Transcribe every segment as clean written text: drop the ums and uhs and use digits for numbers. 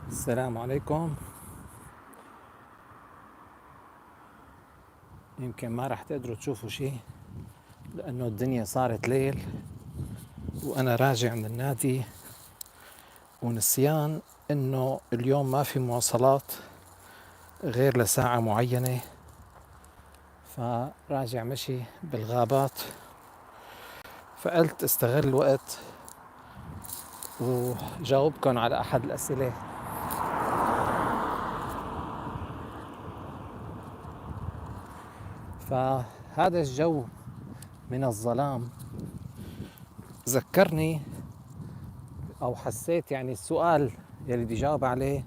السلام عليكم. يمكن ما راح تقدروا تشوفوا شيء لأنه الدنيا صارت ليل وأنا راجع من النادي ونسيان إنه اليوم ما في مواصلات غير لساعة معينة، فراجع مشي بالغابات، فقلت استغل الوقت وجاوبكم على أحد الأسئلة. فهذا الجو من الظلام ذكرني أو حسيت يعني السؤال يلي بدي جاوب عليه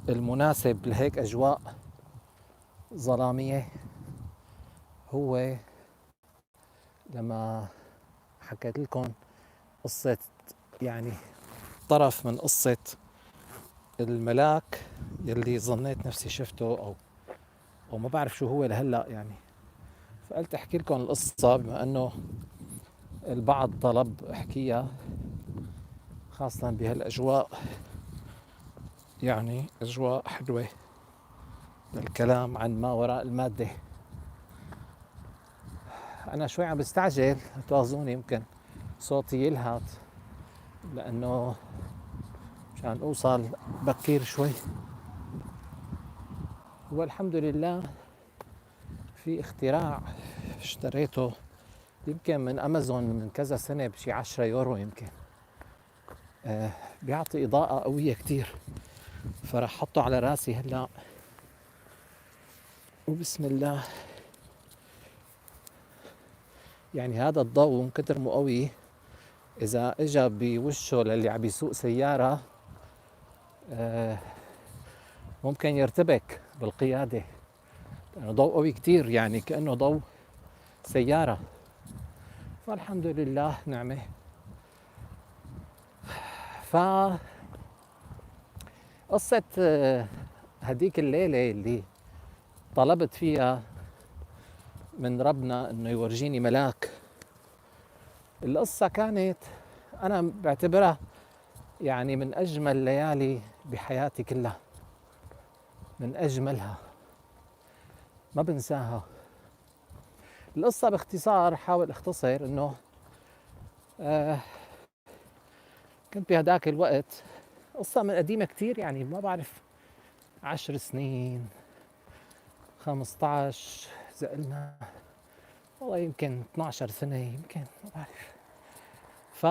المناسب لهيك أجواء ظلامية هو لما حكيت لكم قصة، يعني طرف من قصة الملاك يلي ظنيت نفسي شفته أو ما بعرف شو هو لهلأ يعني. فقلت أحكي لكم القصة بما أنه البعض طلب أحكيها، خاصة بهالأجواء، يعني أجواء حلوة للكلام عن ما وراء المادة. أنا شوي عم بستعجل، تواظوني يمكن صوتي يلهث لأنه مشان أوصل بكير شوي. والحمد لله في اختراع اشتريته يمكن من أمازون من كذا سنة بشي 10 يورو يمكن، بيعطي إضاءة قوية كتير، فرح حطه على راسي هلأ وبسم الله. يعني هذا الضوء من كتر مو قوي إذا إجا بوشه للي عم يسوق سيارة ممكن يرتبك بالقيادة، لأنه ضوء قوي كتير، يعني كأنه ضوء سيارة. فالحمد لله نعمة. فقصة هديك الليلة اللي طلبت فيها من ربنا انه يورجيني ملاك، القصة كانت انا بعتبرها يعني من اجمل ليالي بحياتي كلها، من اجملها ما بنساها. القصة باختصار، حاول اختصر انه كنت بهداك الوقت، قصة من قديمة كتير، يعني ما بعرف 10 سنين 15 زقلنا، والله يمكن 12 سنة يمكن، ما بعرف. ف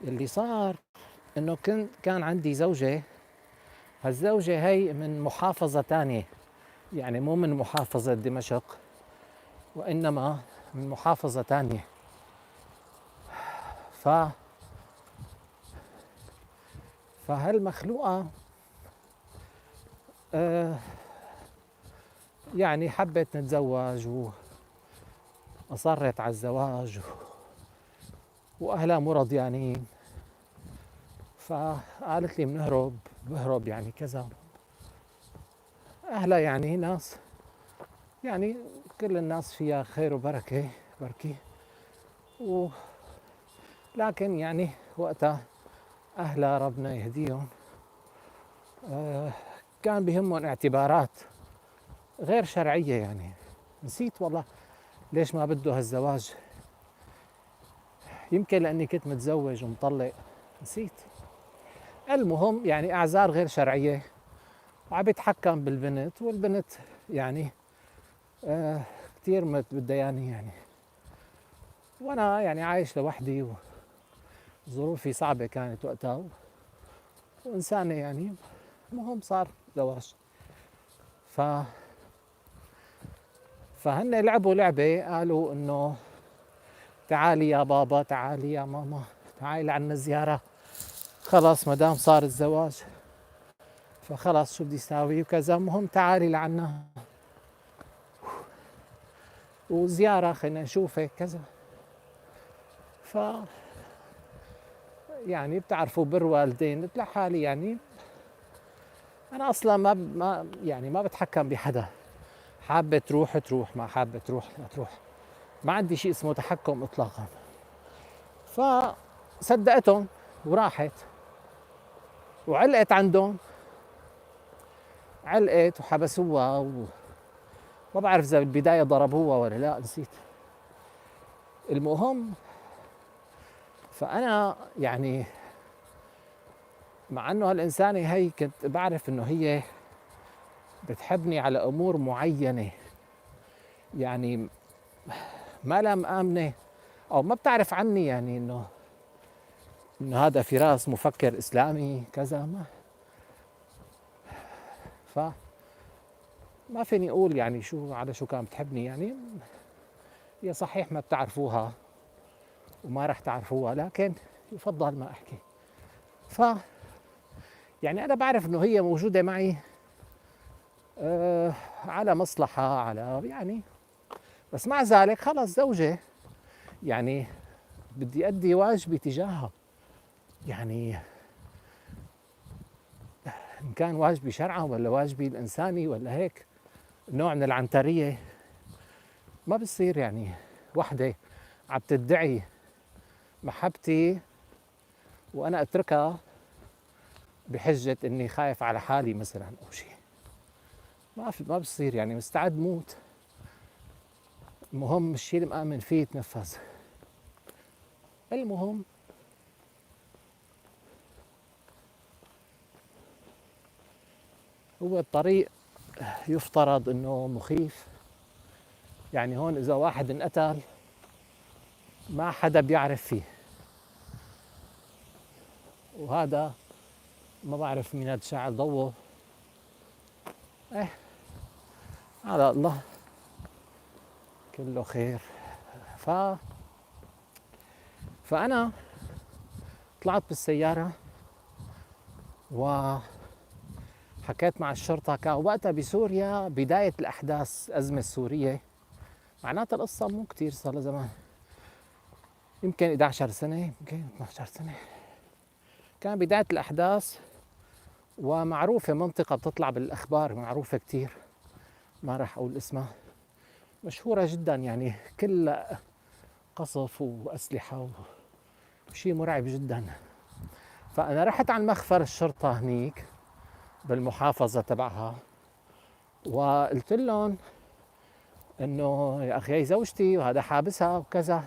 اللي صار انه كان عندي زوجة، هالزوجة هي من محافظة تانية، يعني مو من محافظة دمشق وإنما من محافظة تانية. ف فهالمخلوقة يعني حبت نتزوج وأصرت على الزواج وأهلها مو رضيانين، فقالت لي بهرب يعني كذا. أهلها يعني ناس، يعني كل الناس فيها خير وبركة بركي، لكن يعني وقتها أهلها ربنا يهديهم كان بهمهم اعتبارات غير شرعية، يعني نسيت والله ليش ما بده هالزواج، يمكن لأني كنت متزوج ومطلق، نسيت. المهم يعني أعذار غير شرعية، وعم بيتحكم بالبنت، والبنت يعني كتير بدياني يعني، وأنا يعني عايش لوحدي وظروفي صعبة كانت وقتها وإنسانة يعني. المهم صار زواج. ف فهن لعبوا لعبة، قالوا إنه تعالي يا بابا، تعالي يا ماما، تعالي لعنا زيارة، خلاص ما دام صار الزواج فخلاص شو بدي ساوي وكذا، مهم تعالي لعنا وزيارة خلينا نشوفك كذا. ف يعني بتعرفوا بر والدين، قلت لحالي يعني أنا أصلا ما بتحكم بحدا، حابة تروح تروح، ما حابة تروح لا تروح، ما عندي شيء اسمه تحكم إطلاقا. فصدقتهم وراحت وعلقت عندهم، علقت وحبسوها ما بعرف إذا بالبداية ضربوها ولا لا، نسيت. المهم فأنا يعني مع إنه هالإنسانة هي كنت بعرف إنه هي بتحبني على أمور معينة، يعني ما لها مآمنة أو ما بتعرف عني، يعني إنه هذا فراس مفكر إسلامي كذا، ما ف ما فيني أقول يعني شو على شو كانت بتحبني. يعني هي صحيح ما بتعرفوها وما رح تعرفوها، لكن يفضل ما أحكي. ف يعني أنا بعرف إنه هي موجودة معي على مصلحة، على يعني، بس مع ذلك خلص زوجة، يعني بدي أدي واجبي تجاهها، يعني إن كان واجبي شرعا ولا واجبي الإنساني ولا هيك نوع من العنترية. ما بصير يعني وحدة عم تدعي محبتي وأنا أتركها بحجة إني خايف على حالي مثلا أو شيء. ما بصير، يعني مستعد موت، المهم الشيء اللي مآمن فيه يتنفذ. المهم هو الطريق يفترض انه مخيف، يعني هون اذا واحد انقتل ما حدا بيعرف فيه، وهذا ما بعرف مين هذا شاعل ضوه، ايه على الله كله خير. ف فانا طلعت بالسيارة وحكيت مع الشرطة. كان وقتها بسوريا بداية الأحداث، الأزمة السورية، معناتها القصة مو كتير صار لها زمان، يمكن 11 سنة، يمكن 12 سنة. كان بداية الأحداث ومعروفة، منطقة بتطلع بالأخبار معروفة كتير، ما راح أقول اسمها، مشهورة جدا، يعني كل قصف وأسلحة وشيء مرعب جدا. فأنا رحت على مخفر الشرطة هنيك بالمحافظة تبعها وقلت لهم إنه يا أخي هي زوجتي وهذا حابسها وكذا.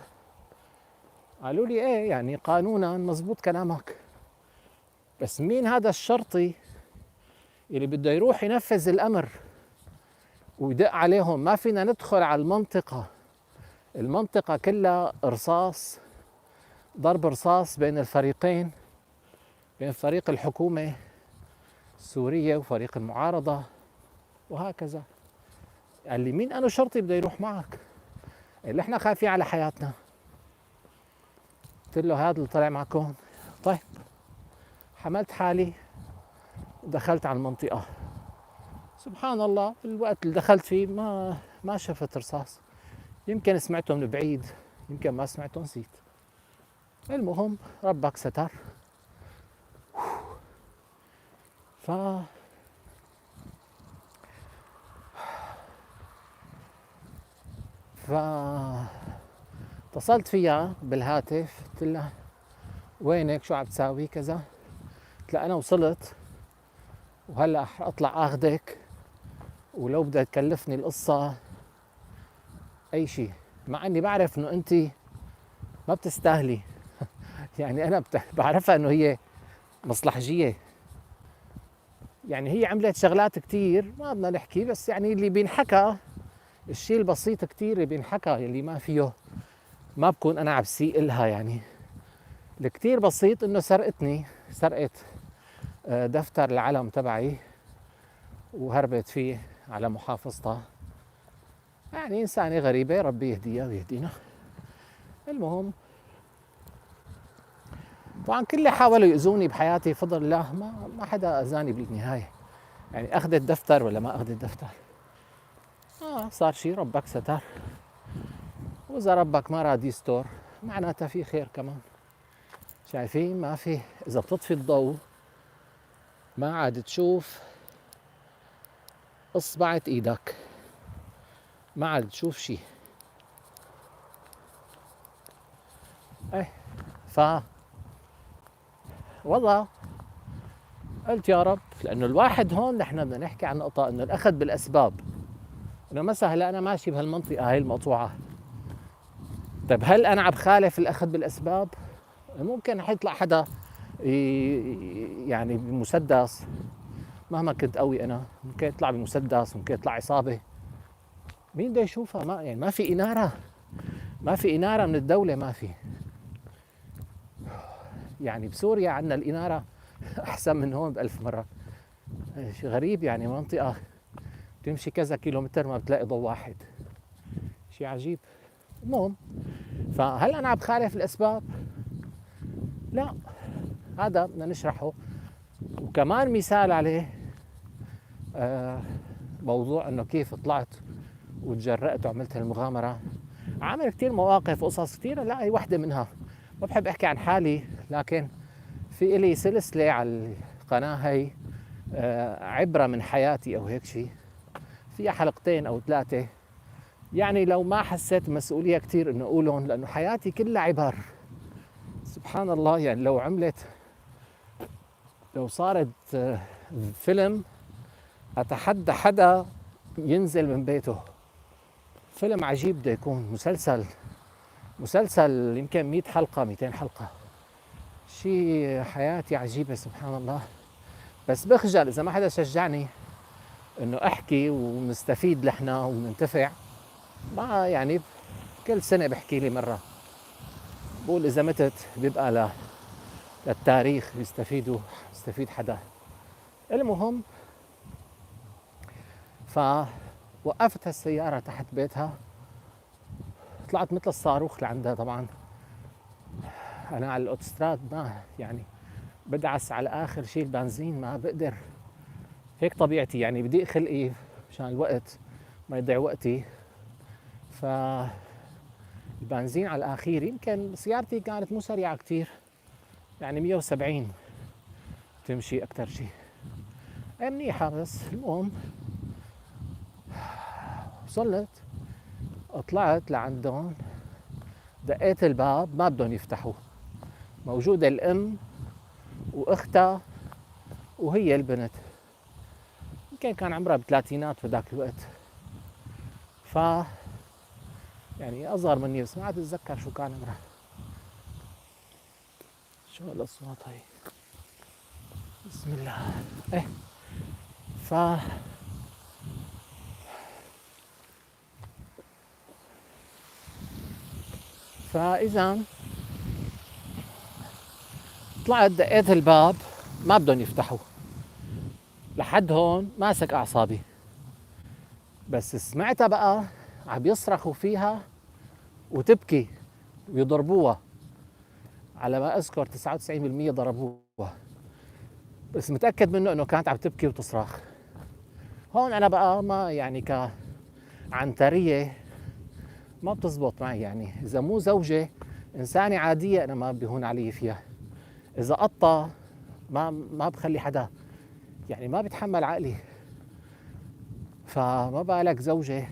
قالوا لي إيه يعني قانونا مزبوط كلامك، بس مين هذا الشرطي اللي بده يروح ينفذ الأمر ويدق عليهم؟ ما فينا ندخل على المنطقة كلها رصاص، ضرب رصاص بين الفريقين، بين فريق الحكومة السورية وفريق المعارضة وهكذا. قال لي مين أنا شرطي بده يروح معك؟ اللي احنا خايفين على حياتنا. قلت له هذا اللي طلع معكم؟ طيب، حملت حالي ودخلت على المنطقة. سبحان الله، في الوقت اللي دخلت فيه ما شفت رصاص، يمكن سمعته من بعيد، يمكن ما سمعته، نسيت. المهم ربك ستر. ف اتصلت فيها بالهاتف، قلت لها وينك، شو عم تساوي كذا؟ قلت لها انا وصلت وهلا رح اطلع اخذك، ولو بدها تكلفني القصة اي شيء، مع اني بعرف انه انت ما بتستاهلي يعني انا بعرفها انه هي مصلحجية، يعني هي عملت شغلات كتير ما بدنا نحكي، بس يعني اللي بينحكى الشيء البسيط كتير اللي بينحكى، اللي ما فيه ما بكون انا عم بسيء لها. يعني الكتير بسيط انه سرقت دفتر العلم تبعي وهربت فيه على محافظتها. يعني إنسانة غريبة، ربي يهديها ويهدينا. المهم طبعا كل اللي حاولوا يؤذوني بحياتي بفضل الله ما حدا أذاني بالنهاية، يعني أخذت دفتر ولا ما أخذت دفتر، صار شيء ربك ستر، وإذا ربك ما راد يستر معناتها في خير كمان. شايفين؟ ما في، إذا بتطفي الضوء ما عاد تشوف إصبعة إيدك، ما عاد تشوف شيء. ف والله قلت يا رب، لانه الواحد هون نحن بدنا نحكي عن نقطه انه الاخذ بالاسباب. انه مثلا هلا انا ماشي بهالمنطقه هاي المقطوعه، طيب هل انا عم بخالف الاخذ بالاسباب؟ ممكن حيطلع حدا يعني بمسدس، مهما كنت قوي انا ممكن يطلع بمسدس، ممكن يطلع عصابه، مين بده يشوفها؟ ما يعني ما في اناره، ما في اناره من الدوله، ما في. يعني بسوريا عندنا الاناره احسن من هون بألف مره. شيء غريب، يعني منطقه تمشي كذا كيلومتر ما بتلاقي ضوء واحد، شيء عجيب. المهم، فهل انا عم بخالف الاسباب؟ لا، هذا بدنا نشرحه. وكمان مثال عليه موضوع انه كيف طلعت وتجرأت وعملت هالمغامرة. عامل كتير مواقف وقصص كتيرة، لا هي وحدة منها. ما بحب احكي عن حالي، لكن في إلي سلسلة على القناة هي عبرة من حياتي او هيك شيء، فيها حلقتين او 3. يعني لو ما حسيت مسؤولية كتير انه اقولهم، لانه حياتي كلها عبر. سبحان الله، يعني لو صارت فيلم، اتحدى حدا ينزل من بيته. فيلم عجيب بده يكون، مسلسل يمكن 100 حلقة 200 حلقة. شيء حياتي عجيبة سبحان الله. بس بخجل إذا ما حدا شجعني إنه أحكي ونستفيد نحن وننتفع. ما يعني كل سنة بحكي لي مرة، بقول إذا متت بيبقى للتاريخ يستفيد حدا. المهم، فوقفت السيارة تحت بيتها، طلعت مثل الصاروخ لعندها. طبعا أنا على الأوتوستراد ما يعني بدعس على آخر شيء البنزين، ما بقدر، هيك طبيعتي، يعني بدي خلقي مشان الوقت ما يضيع وقتي. فالبنزين على الأخير، يمكن سيارتي كانت مو سريعة كتير، يعني 170 تمشي أكتر شيء، منيحة. بس المهم وصلت، طلعت لعندهم، دقيت الباب ما بدهم يفتحوا. موجودة الأم وأختها وهي البنت، يمكن كان عمرها بالثلاثينات في ذاك الوقت. ف يعني أصغر مني، بس ما عاد أتذكر شو كان عمرها. شو هالأصوات هاي؟ بسم الله. إيه، ف فإذا طلعت دقيت الباب ما بدهم يفتحوا. لحد هون ماسك أعصابي، بس سمعتها بقى عم يصرخوا فيها وتبكي ويضربوها. على ما أذكر 99% ضربوها، بس متأكد منه إنه كانت عم تبكي وتصرخ. هون أنا بقى ما يعني كعنترية ما بتزبط معي. يعني إذا مو زوجة إنسانة عادية أنا ما بيهون علي فيها. إذا قطة ما بخلي حدا، يعني ما بتحمل عقلي، فما بالك زوجة،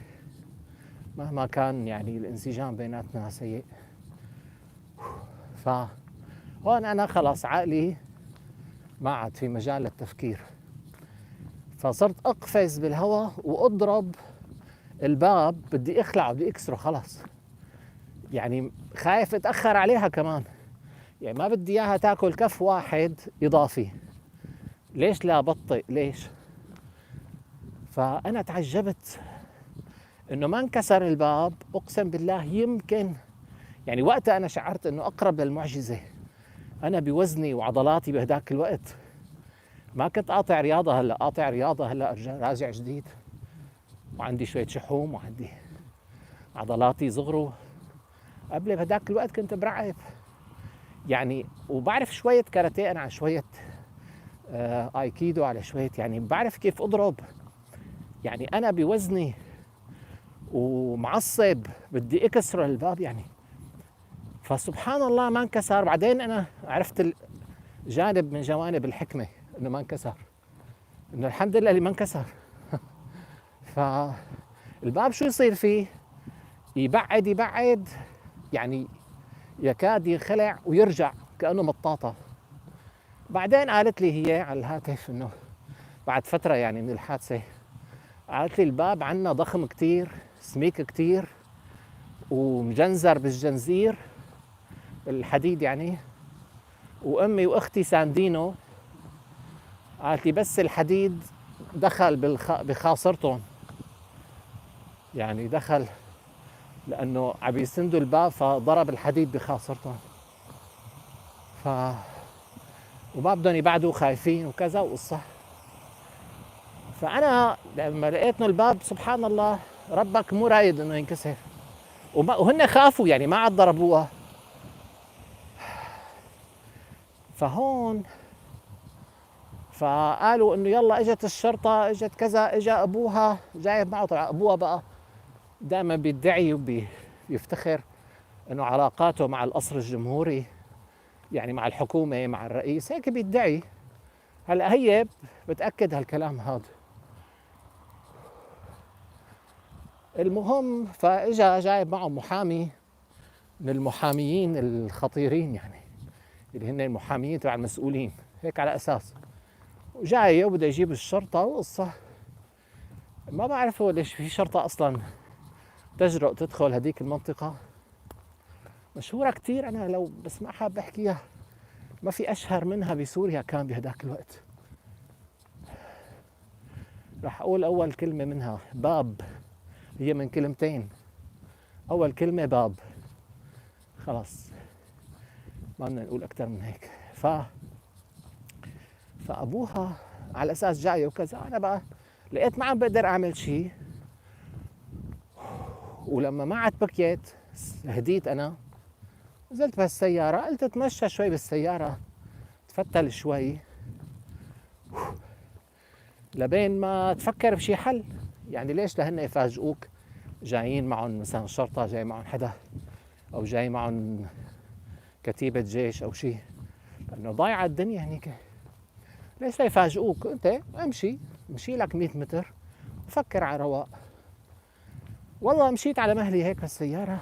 مهما كان يعني الانسجام بيناتنا سيء. فهون أنا خلاص عقلي ما عاد في مجال للتفكير، فصرت أقفز بالهواء وأضرب الباب، بدي أخلعه، بدي أكسره خلاص. يعني خايف أتأخر عليها كمان، يعني ما بدي إياها تاكل كف واحد إضافي. ليش لا بطئ؟ ليش؟ فأنا تعجبت إنه ما انكسر الباب. أقسم بالله يمكن يعني وقتها أنا شعرت إنه أقرب للمعجزة. أنا بوزني وعضلاتي بهداك الوقت ما كنت قاطع رياضة، هلا قاطع رياضة، هلا راجع جديد، وعندي شوية شحوم، وعندي عضلاتي صغروا. قبل بهداك الوقت كنت برعب يعني، وبعرف شوية كاراتيه أنا، على شوية ايكيدو، على شوية، يعني بعرف كيف أضرب. يعني أنا بوزني ومعصب بدي أكسر الباب يعني. فسبحان الله ما انكسر. بعدين أنا عرفت جانب من جوانب الحكمة إنه ما انكسر، إنه الحمد لله اللي ما انكسر. فالباب شو يصير فيه؟ يبعد يعني يكاد ينخلع ويرجع كأنه مطاطة. بعدين قالت لي هي على الهاتف انه بعد فترة يعني من الحادثة، قالت لي الباب عنا ضخم كتير، سميك كتير، ومجنزر بالجنزير الحديد يعني، وامي واختي ساندينه. قالت لي بس الحديد دخل بخاصرتهم، يعني دخل لانه عم يسندوا الباب فضرب الحديد بخاصرتهم، ف وما بدهم يبعدوا خايفين وكذا وقصة. فانا لما لقيت انه الباب سبحان الله ربك مو رايد انه ينكسر، وهن خافوا يعني ما عاد ضربوها. فهون فقالوا انه يلا اجت الشرطه، اجت كذا، اجى ابوها جايب معه. طبعا ابوها بقى دائما بيدعي وبيفتخر انه علاقاته مع القصر الجمهوري يعني مع الحكومه مع الرئيس، هيك بيدعي. هلا هي بتاكد هالكلام هذا. المهم فاجا جايب معه محامي من المحاميين الخطيرين يعني، اللي هن المحاميين تبع المسؤولين هيك على اساس، وجاي وبده يجيب الشرطه وقصه. ما بعرف هو ليش في شرطه اصلا تجرؤ تدخل هذيك المنطقه، مشهوره كتير. انا لو بسمعها بحكيها ما في اشهر منها بسوريا كان بهداك الوقت. راح اقول اول كلمه منها باب، هي من كلمتين، اول كلمه باب، خلاص ما بدنا نقول اكثر من هيك. فابوها على اساس جايه وكذا، انا بقى لقيت ما عم بقدر اعمل شيء، ولما ما عاد بكيت هديت. انا نزلت بالسياره، قلت اتمشى شوي بالسياره، تفتل شوي لبين ما تفكر بشي حل. يعني ليش لهن يفاجئوك جايين معهم مثلا شرطه، جاي معهم حدا، او جاي معهم كتيبه جيش او شيء، لانه ضايعه الدنيا هنيك. ليش لا يفاجئوك؟ انت امشي لك 100 متر وفكر على رواق. والله مشيت على مهلي هيك بالسياره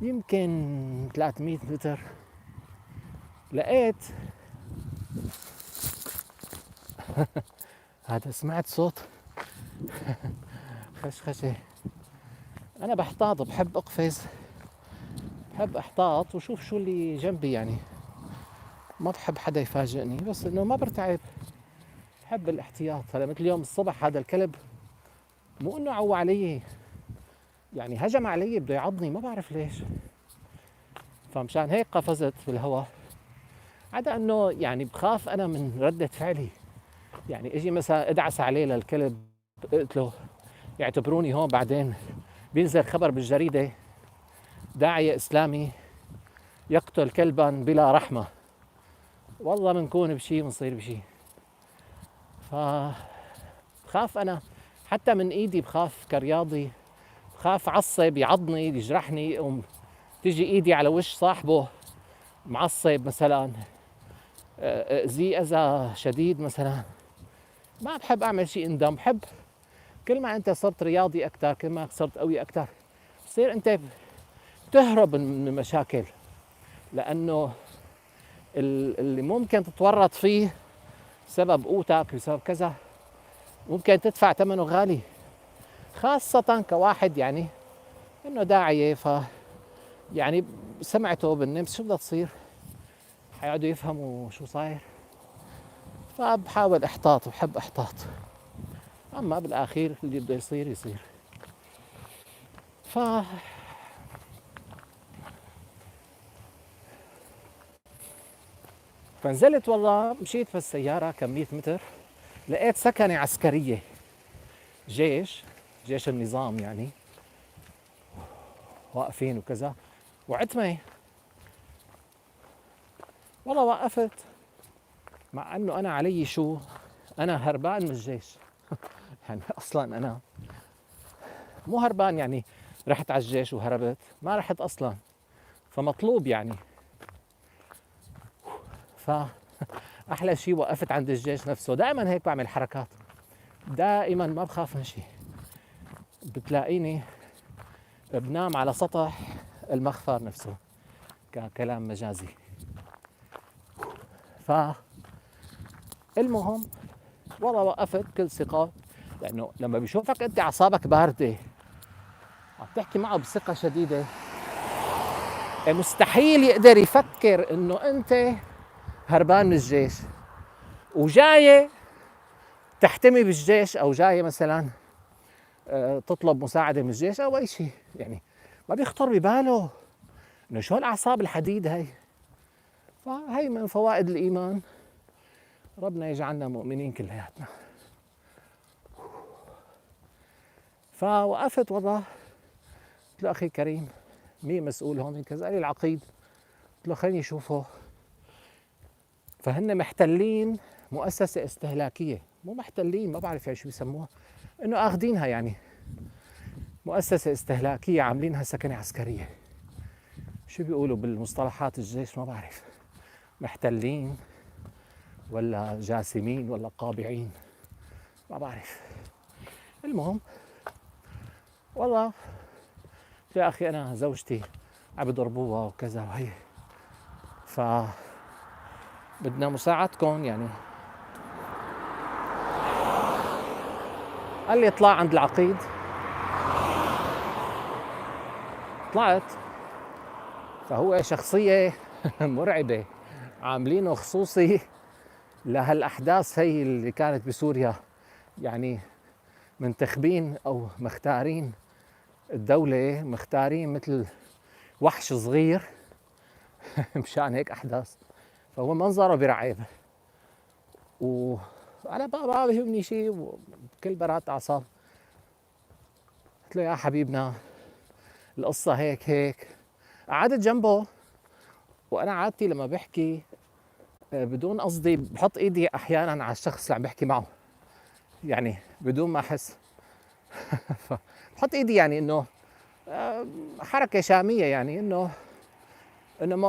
يمكن 300 متر، لقيت هذا، سمعت صوت خشخشه. انا بحتاط، بحب اقفز، بحب احتاط وشوف شو اللي جنبي يعني، ما بحب حدا يفاجئني، بس انه ما برتعب، بحب الاحتياط. هلا مثل اليوم الصبح هذا الكلب مو انه عوى علي، يعني هجم علي بده يعضني، ما بعرف ليش، فمشان هيك قفزت في الهواء. عدا انه يعني بخاف انا من ردة فعلي، يعني اجي مثلا ادعس عليه للكلب، قلت له يعتبروني هون بعدين بينزل خبر بالجريدة داعية اسلامي يقتل كلبا بلا رحمة، والله بنكون بشي ونصير بشي. فبخاف انا حتى من ايدي، بخاف كرياضي، بخاف عصب يعضني يجرحني، تيجي ايدي على وش صاحبه معصب مثلا، اذيه اذى شديد مثلا، ما بحب اعمل شيء اندم. بحب كل ما انت صرت رياضي اكثر، كل ما صرت قوي اكثر، بصير انت تهرب من المشاكل، لانه اللي ممكن تتورط فيه بسبب قوتك، بسبب كذا، ممكن تدفع ثمنه غالي، خاصة كواحد يعني انه داعية. يعني سمعته بالنمس شو بدها تصير، حيقعدوا يفهموا شو صاير. فبحاول احتاط، بحب احتاط، اما بالاخير اللي بده يصير يصير. ف فنزلت والله، مشيت في السيارة كم 100 متر، لقيت سكنة عسكرية، جيش النظام يعني، واقفين وكذا، وعتمة. والله وقفت، مع انه انا علي شو، انا هربان من الجيش يعني اصلا انا مو هربان، يعني رحت على الجيش وهربت، ما رحت اصلا، فمطلوب يعني. فاحلى شيء وقفت عند الجيش نفسه. دائما هيك بعمل حركات، دائما ما بخاف من شيء. بتلاقيني بنام على سطح المخفر نفسه، ككلام مجازي. المهم والله وقفت كل ثقة، لأنه لما بيشوفك أنت أعصابك باردة عم تحكي معه بثقة شديدة، مستحيل يقدر يفكر إنه أنت هربان من الجيش وجاية تحتمي بالجيش، أو جاية مثلا تطلب مساعدة من الجيش أو أي شيء. يعني ما بيخطر بباله إنه شو الأعصاب الحديد هاي. فهي من فوائد الإيمان، ربنا يجعلنا مؤمنين كلياتنا. فوقفت والله قلت له أخي كريم مين مسؤول هون كذا؟ قال لي العقيد. قلت له خليني أشوفه. فهن محتلين مؤسسة استهلاكية، مو محتلين، ما بعرف شو بيسموها، إنه أخذينها يعني مؤسسة استهلاكية عاملينها سكنة عسكرية. شو بيقولوا بالمصطلحات الجيش ما بعرف، محتلين ولا جاسمين ولا قابعين ما بعرف. المهم والله يا أخي أنا زوجتي عم يضربوها وكذا وهي، بدنا مساعدتكم يعني. قال لي اطلع عند العقيد. طلعت، فهو شخصية مرعبة، عاملينه خصوصي لهالأحداث هي اللي كانت بسوريا. يعني منتخبين أو مختارين الدولة، مختارين مثل وحش صغير مشان هيك أحداث. فهو منظره برعب، وأنا ما بيهمني شيء وكل برات أعصاب. قلت له يا حبيبنا القصة هيك. قعدت جنبه، وأنا عادتي لما بحكي بدون قصدي بحط إيدي أحيانا على الشخص اللي عم بحكي معه، يعني بدون ما أحس بحط إيدي يعني إنه حركة شامية، يعني إنه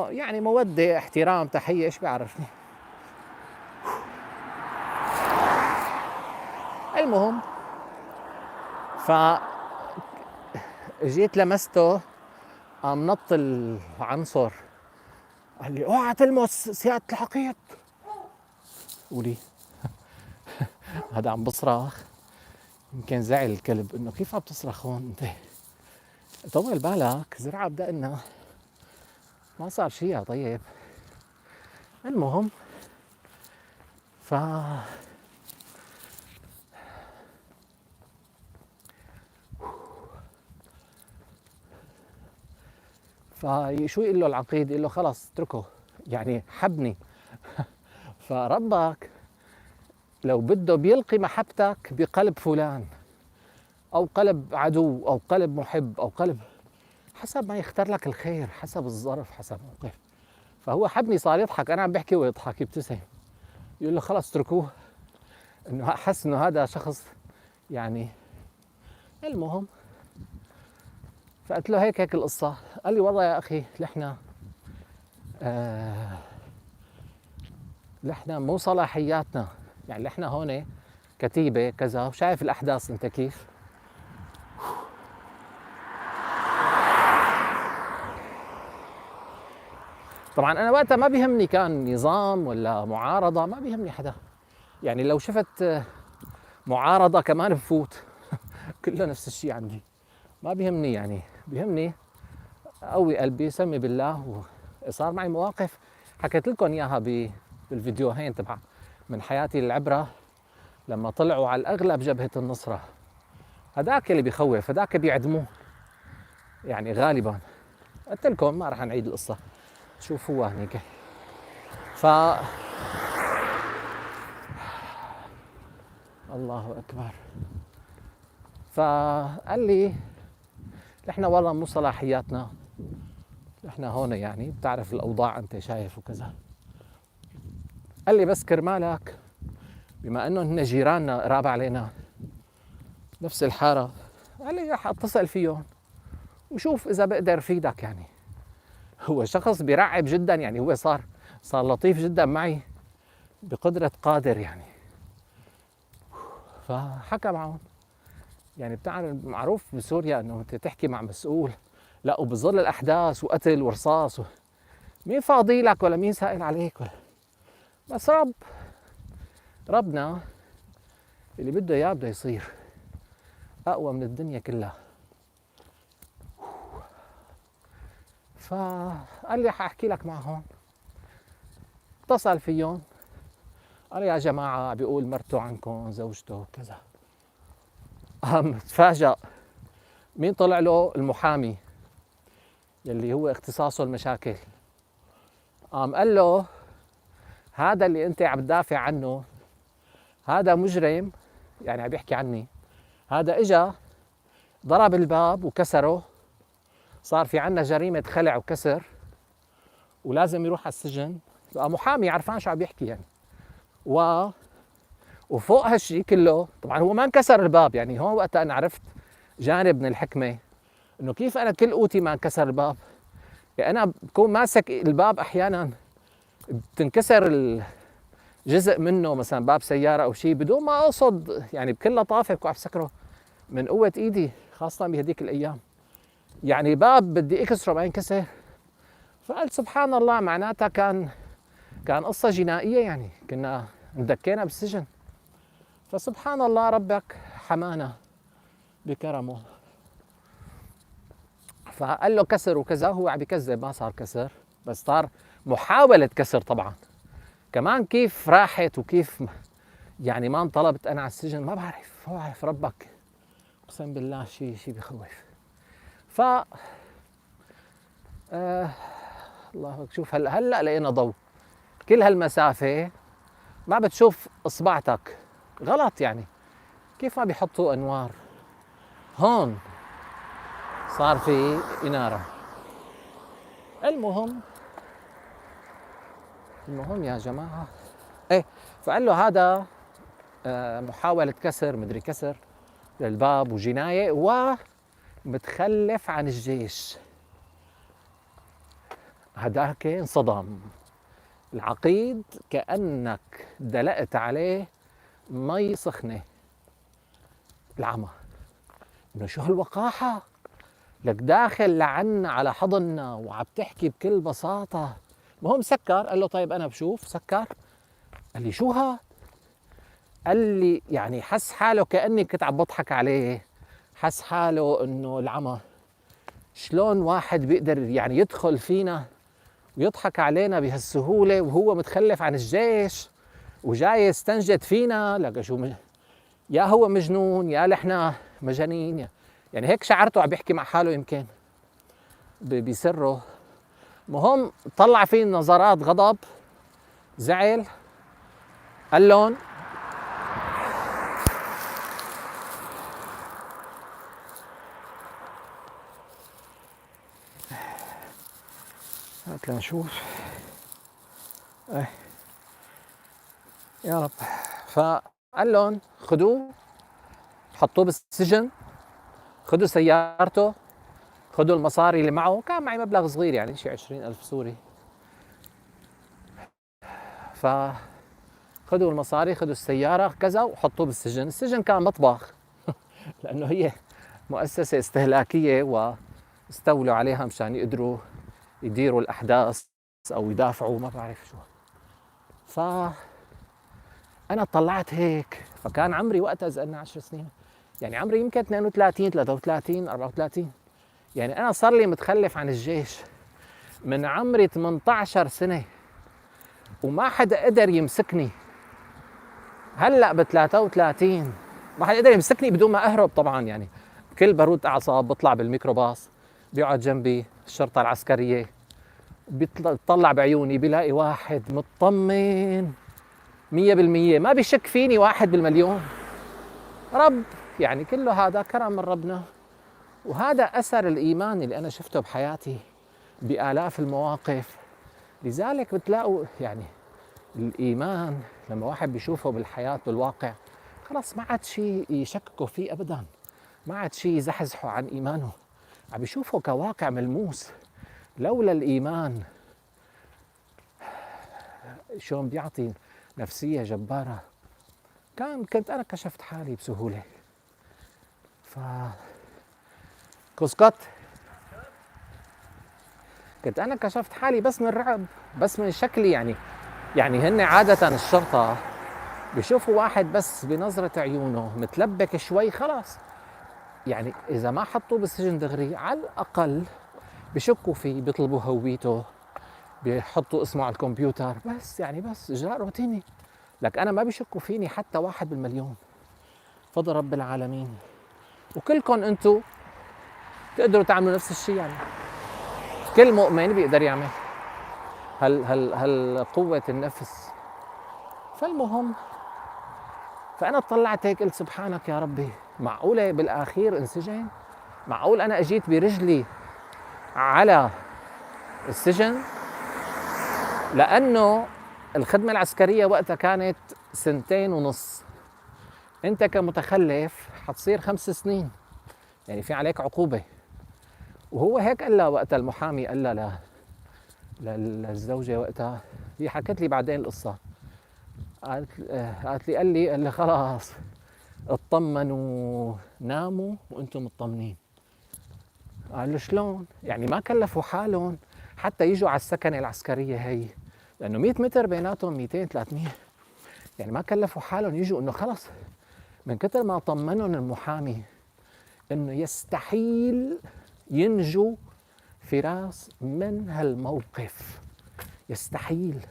يعني مودة احترام تحية، إيش بعرفني. المهم جيت لمسته، قام نط العنصر قال لي اوعى تلمس سيادة العقيد. ولي هذا عم بصرخ، يمكن زعل الكلب انه كيف عم تصرخ هون انت، طول بالك زرعة بدقنا ما صار شيء. طيب المهم فشو يقول له العقيد؟ يقول له خلص اتركه، يعني حبني. فربك لو بده بيلقي محبتك بقلب فلان، او قلب عدو، او قلب محب، او قلب حسب ما يختار لك الخير، حسب الظرف، حسب الموقف. فهو حبني، صار يضحك، انا عم بحكي ويضحك يبتسم. يقول له خلص اتركوه، انه احس انه هذا شخص يعني. المهم فقلت له هيك القصة. قال لي والله يا اخي نحن مو صلاحياتنا، يعني نحن هون كتيبة كذا، وشايف الأحداث أنت كيف. طبعا أنا وقتها ما بيهمني كان نظام ولا معارضة، ما بيهمني حدا، يعني لو شفت معارضة كمان بفوت كله نفس الشيء عندي، ما بيهمني. يعني بيهمني قوي قلبي، سمي بالله. وصار معي مواقف حكيت لكم إياها بالفيديوهين تبع من حياتي العبرة، لما طلعوا على الأغلب جبهة النصرة، هذاك اللي بيخوف، هذاك بيعدموه يعني غالبا. قلت لكم ما راح نعيد القصة، شوفوها هنيك. الله أكبر. فقال لي نحن والله مو صلاحياتنا، نحن هون يعني بتعرف الأوضاع أنت شايف وكذا. قال لي بس كرمالك، بما أنه هن جيراننا قراب علينا نفس الحارة، قال لي رح أتصل فيهم وشوف إذا بقدر فيدك. يعني هو شخص بيرعب جدا، يعني هو صار لطيف جدا معي بقدرة قادر يعني. فحكى معهم، يعني بتعرف معروف بسوريا انه انت تحكي مع مسؤول، لا وبظل الاحداث وقتل ورصاص مين فاضي لك ولا مين سائل عليك بس ربنا اللي بده اياه بده يصير اقوى من الدنيا كلها. فقال لي حاحكي لك معهم. اتصل فيهم قال يا جماعة بيقول مرته عنكم زوجته كذا. تفاجأ مين طلع له؟ المحامي يلي هو اختصاصه المشاكل. قال له هذا اللي انت عم تدافع عنه هذا مجرم، يعني عم يحكي عني، هذا اجا ضرب الباب وكسره، صار في عنا جريمة خلع وكسر ولازم يروح على السجن. محامي عرفان شو عم يحكي يعني. وفوق هالشيء كله طبعا هو ما انكسر الباب، يعني هون وقتها انا عرفت جانب من الحكمة انه كيف انا كل قوتي ما انكسر الباب. يعني انا بكون ماسك الباب احيانا بتنكسر جزء منه، مثلا باب سيارة او شيء بدون ما اقصد، يعني بكل لطافة بكون عم سكره من قوة ايدي، خاصة بهديك الايام. يعني باب بدي اكسره ما ينكسر. فقلت سبحان الله، معناتها كان قصة جنائية، يعني كنا مدكينا بالسجن. فسبحان الله ربك حمانا بكرمه. فقال له كسر وكذا، هو عم بكذب ما صار كسر، بس صار محاولة كسر طبعا. كمان كيف راحت وكيف يعني ما انطلبت انا على السجن ما بعرف، هو عارف ربك. اقسم بالله شيء بخوف. ف الله، شوف هلا لقينا ضوء. كل هالمسافة ما بتشوف اصبعتك، غلط يعني. كيف ما بيحطوا انوار؟ هون صار في انارة. المهم يا جماعة، ايه، فقال له هذا محاولة كسر، مدري كسر للباب وجناية ومتخلف عن الجيش. هداك انصدم. العقيد كأنك دلقت عليه مي سخنة. العمى انه شو هالوقاحة، لك داخل لعنا على حضننا وعم تحكي بكل بساطة. المهم سكر. قال له طيب انا بشوف. سكر. قال لي شو هاد؟ قال لي يعني حس حاله كأني كنت عم بضحك عليه، حس حاله انه العمى شلون واحد بيقدر يعني يدخل فينا ويضحك علينا بهالسهولة وهو متخلف عن الجيش وجاي يستنجد فينا. لقى شو يا هو مجنون يا لحنا مجانين، يعني هيك شعرته عم بيحكي مع حاله يمكن بسره. مهم طلع فيه نظرات غضب، زعل. قال لهم هات لنشوف. ايه يا رب. فقال لهم خذوه حطوه بالسجن، خذوا سيارته، خذوا المصاري اللي معه. كان معي مبلغ صغير يعني شي 20,000 سوري. فخذوا المصاري، خذوا السيارة كذا وحطوه بالسجن. السجن كان مطبخ لأنه هي مؤسسة استهلاكية واستولوا عليها مشان يقدروا يديروا الأحداث أو يدافعوا ما بعرف شو. فأنا طلعت هيك، فكان عمري وقتها إذا قلنا 10 سنين، يعني عمري يمكن 32 33 34. يعني أنا صار لي متخلف عن الجيش من عمري 18 سنة وما حدا قدر يمسكني. هلأ ب 33 ما حدا قدر يمسكني بدون ما أهرب طبعا. يعني كل برود أعصاب بطلع بالميكروباص، بيقعد جنبي الشرطة العسكرية، بيطلع بعيوني بيلاقي واحد مطمن 100%، ما بيشك فيني 1 بالمليون. رب يعني كله هذا كرم من ربنا، وهذا أثر الإيمان اللي أنا شفته بحياتي بآلاف المواقف. لذلك بتلاقوا يعني الإيمان لما واحد بيشوفه بالحياة بالواقع خلاص ما عاد شيء يشككوا فيه أبدا، ما عاد شيء يزحزحوا عن إيمانه، عم بيشوفه كواقع ملموس. لولا الإيمان شلون بيعطي نفسية جبارة، كنت أنا كشفت حالي بسهولة. كسكت كنت أنا كشفت حالي بس من الرعب، بس من شكلي يعني يعني هن عادة الشرطة بيشوفوا واحد بس بنظرة عيونه متلبك شوي خلاص، يعني إذا ما حطوه بالسجن دغري على الأقل بشكوا فيه، بيطلبوا هويته، بيحطوا اسمه على الكمبيوتر، بس يعني بس إجراء روتيني. لك أنا ما بيشكوا فيني حتى 1 بالمليون. فضل رب العالمين. وكلكم أنتوا تقدروا تعملوا نفس الشيء، يعني كل مؤمن بيقدر يعمل هل قوة النفس. فالمهم، فأنا اطلعت هيك قلت سبحانك يا ربي، معقولة بالأخير انسجن؟ معقول أنا أجيت برجلي على السجن؟ لأنه الخدمة العسكرية وقتها كانت 2.5 سنين. أنت كمتخلف حتصير 5 سنين، يعني في عليك عقوبة. وهو هيك قال لها وقتها المحامي، قال لها للزوجة وقتها، هي حكت لي بعدين القصة، قالت لي قال لي خلاص اطمنوا ناموا وانتم مطمنين. قال له شلون؟ يعني ما كلفوا حالهم حتى يجوا على السكنة العسكرية هي، لأنه 100 متر بيناتهم 200 300، يعني ما كلفوا حالهم يجوا. إنه خلص من كتر ما طمنهم المحامي إنه يستحيل ينجوا فراس من هالموقف، يستحيل.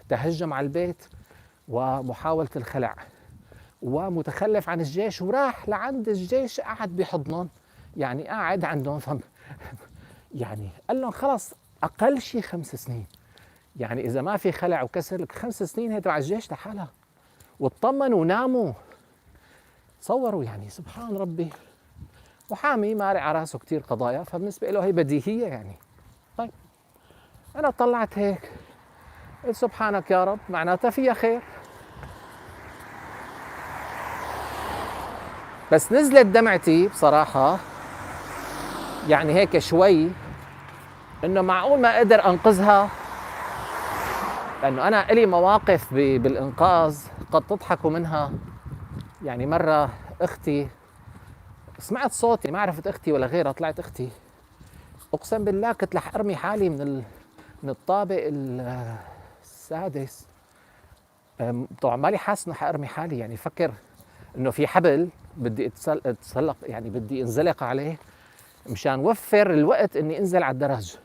تهجم على البيت ومحاولة الخلع، ومتخلف عن الجيش وراح لعند الجيش قعد بحضنهم، يعني قاعد عندهم. يعني قال لهم خلص أقل شيء 5 سنين، يعني إذا ما في خلع وكسر لك 5 سنين هي تبع الجيش لحالها. واطمنوا وناموا. تصوروا يعني سبحان ربي. محامي مارع على راسه كثير قضايا، فبالنسبة له هي بديهية يعني. طيب أنا طلعت هيك قلت سبحانك يا رب، معناتها فيها خير. بس نزلت دمعتي بصراحة، يعني هيك شوي، إنه معقول ما قدر أنقذها. لأنه أنا إلي مواقف بالإنقاذ قد تضحكوا منها. يعني مرة أختي سمعت صوتي، ما عرفت أختي ولا غيرها، طلعت أختي، أقسم بالله كنت رح أرمي حالي من الطابق السادس. طبعا مالي حاسس إنه حأرمي حالي، يعني فكر إنه في حبل بدي أتسلق، يعني بدي انزلق عليه مشان وفر الوقت إني أنزل على الدرج.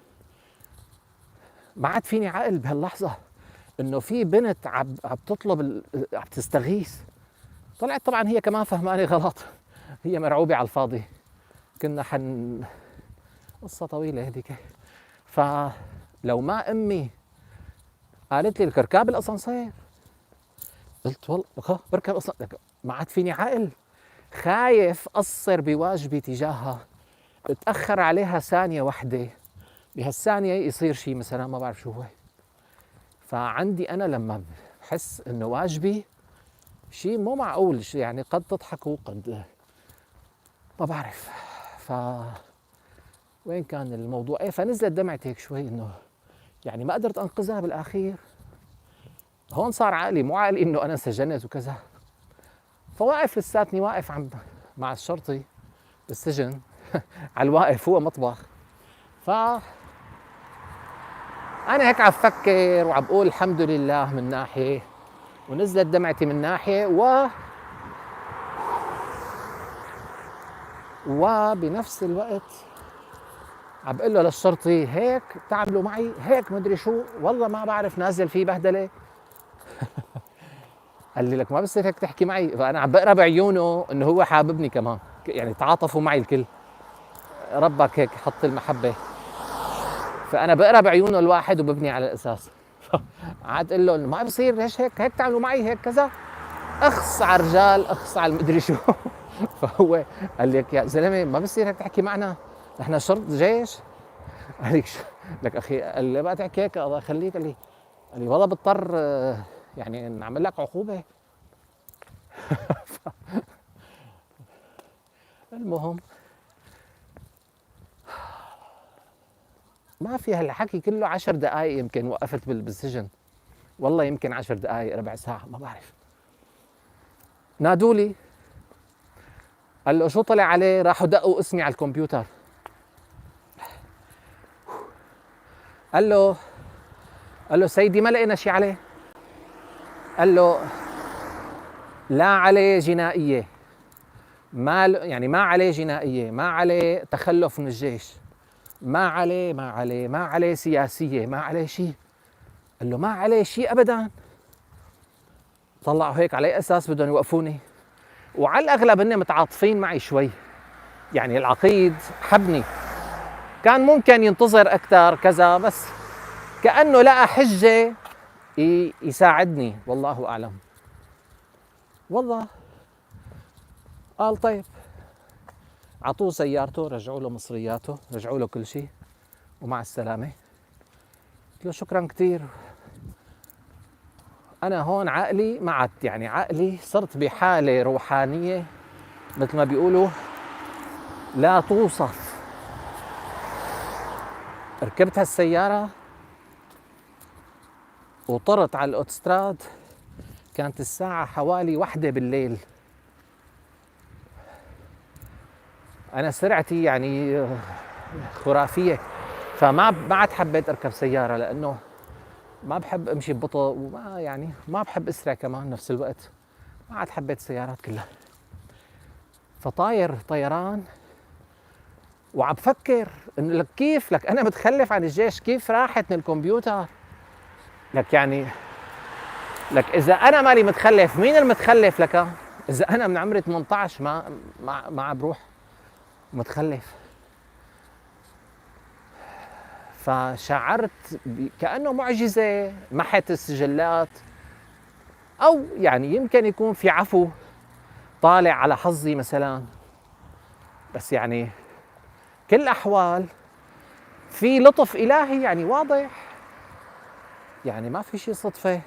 ما عاد فيني عقل بهاللحظة إنه في بنت عم تطلب، عم تستغيث. طلعت طبعا هي كمان فهماني غلط، هي مرعوبة على الفاضي. كنا قصة طويلة هذيك. فلو ما أمي قالت لي لك اركب الأسانسير، قلت والله بركب أسانسير، ما عاد فيني عقل، خايف أقصر بواجبي تجاهها، اتأخر عليها ثانية واحدة، بهالثانية يصير شيء مثلا ما بعرف شو هو. فعندي أنا لما بحس إنه واجبي شيء مو معقول، يعني قد تضحكوا قد ما بعرف. وين كان الموضوع؟ ايه، فنزلت دمعتي هيك شوي، انه يعني ما قدرت انقذها بالاخير. هون صار عقلي، مو عقلي انه انا انسجنت وكذا. فواقف لساتني واقف مع الشرطي بالسجن على الواقف، هو مطبخ. ف انا هيك عم فكر وعم بقول الحمد لله من ناحيه، ونزلت دمعتي من ناحيه، وبنفس الوقت عم بقول له للشرطي هيك تعملوا معي هيك مدري شو، والله ما بعرف نازل فيه بهدله. قال لي لك ما بصير هيك تحكي معي. فانا عم بقرا بعيونه انه هو حاببني كمان، يعني تعاطفوا معي الكل، ربك هيك حط المحبه. فانا بقرا بعيونه الواحد وببني على الاساس. قعدت اقول له انه ما بصير، ليش هيك تعملوا معي هيك كذا، اخص على الرجال، اخص على المدري شو. فهو قال لك يا زلمه ما بصير هيك تحكي معنا، نحن شرط جيش. قال لك لك اخي، قال لي بقى تحكي هيك الله يخليك. قال لي والله بضطر يعني نعمل لك عقوبه. المهم ما في هالحكي كله 10 دقائق يمكن وقفت بالسجن، والله يمكن 10 دقائق ربع ساعة ما بعرف. نادولي، قال له شو طلع عليه؟ راحوا دقوا اسمي على الكمبيوتر. قال له قال له سيدي ما لقينا شيء عليه. قال له لا عليه جنائية، ما عليه جنائية، ما عليه تخلف من الجيش، ما عليه سياسية، ما عليه شيء. قال له ما عليه شيء أبدا. طلعوا هيك على أساس بدهم يوقفوني، وعلى الأغلب هن متعاطفين معي شوي، يعني العقيد حبني، كان ممكن ينتظر أكثر كذا، بس كأنه لقى حجة يساعدني، والله أعلم. والله قال طيب، عطوه سيارته، رجعوا له مصرياته، رجعوا له كل شيء، ومع السلامة. قلت له شكرا كثير. أنا هون عقلي يعني عقلي صرت بحالة روحانية مثل ما بيقولوا لا توصف. ركبت هالسيارة وطرت على الأوتوستراد، كانت الساعة حوالي 1 بالليل. أنا سرعتي يعني خرافية، فما عاد حبيت أركب سيارة، لأنه ما بحب أمشي ببطء، وما يعني ما بحب أسرع كمان نفس الوقت. ما عاد حبيت السيارات كلها. فطاير طيران وعم بفكر انه لك كيف لك انا متخلف عن الجيش، كيف راحت من الكمبيوتر لك؟ يعني لك اذا انا مالي متخلف، مين المتخلف لك؟ اذا انا من عمري 18 ما بروح متخلف. فشعرت كأنه معجزة محت السجلات، او يعني يمكن يكون في عفو طالع على حظي مثلا، بس يعني كل الأحوال في لطف إلهي يعني واضح، يعني ما في شيء صدفة.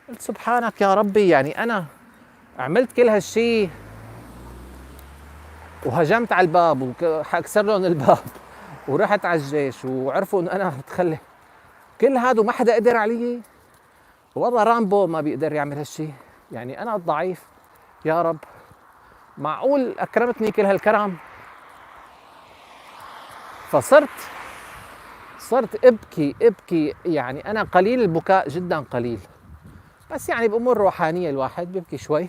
قلت سبحانك يا ربي، يعني أنا عملت كل هالشيء وهجمت على الباب وحكسر لهم الباب ورحت على الجيش وعرفوا إنه أنا متخلف، كل هذا وما حدا قدر علي. والله رامبو ما بيقدر يعمل هالشيء، يعني أنا الضعيف يا رب، معقول أكرمتني كل هالكرم؟ فصرت ابكي، يعني انا قليل البكاء جدا قليل، بس يعني بامور روحانيه الواحد بيبكي شوي،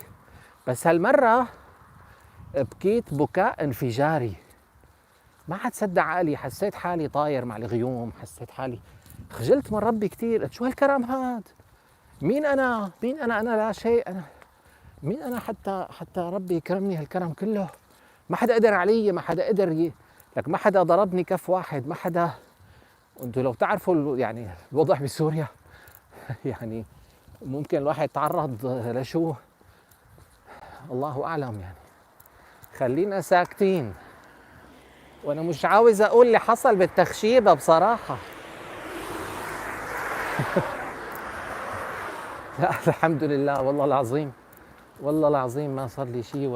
بس هالمره بكيت بكاء انفجاري. ما حد صدق عقلي، حسيت حالي طاير مع الغيوم، حسيت حالي خجلت من ربي كثير. قلت شو هالكرم هاد؟ مين انا انا لا شيء، انا مين انا حتى ربي يكرمني هالكرم كله؟ ما حدا قدر علي، ما حدا قدر لك، ما حدا ضربني كف واحد، ما حدا. وانتوا لو تعرفوا يعني الوضع بسوريا يعني ممكن الواحد يتعرض لشو الله اعلم. يعني خلينا ساكتين، وانا مش عاوز اقول اللي حصل بالتخشيبه بصراحه. لا الحمد لله، والله العظيم ما صار لي شيء،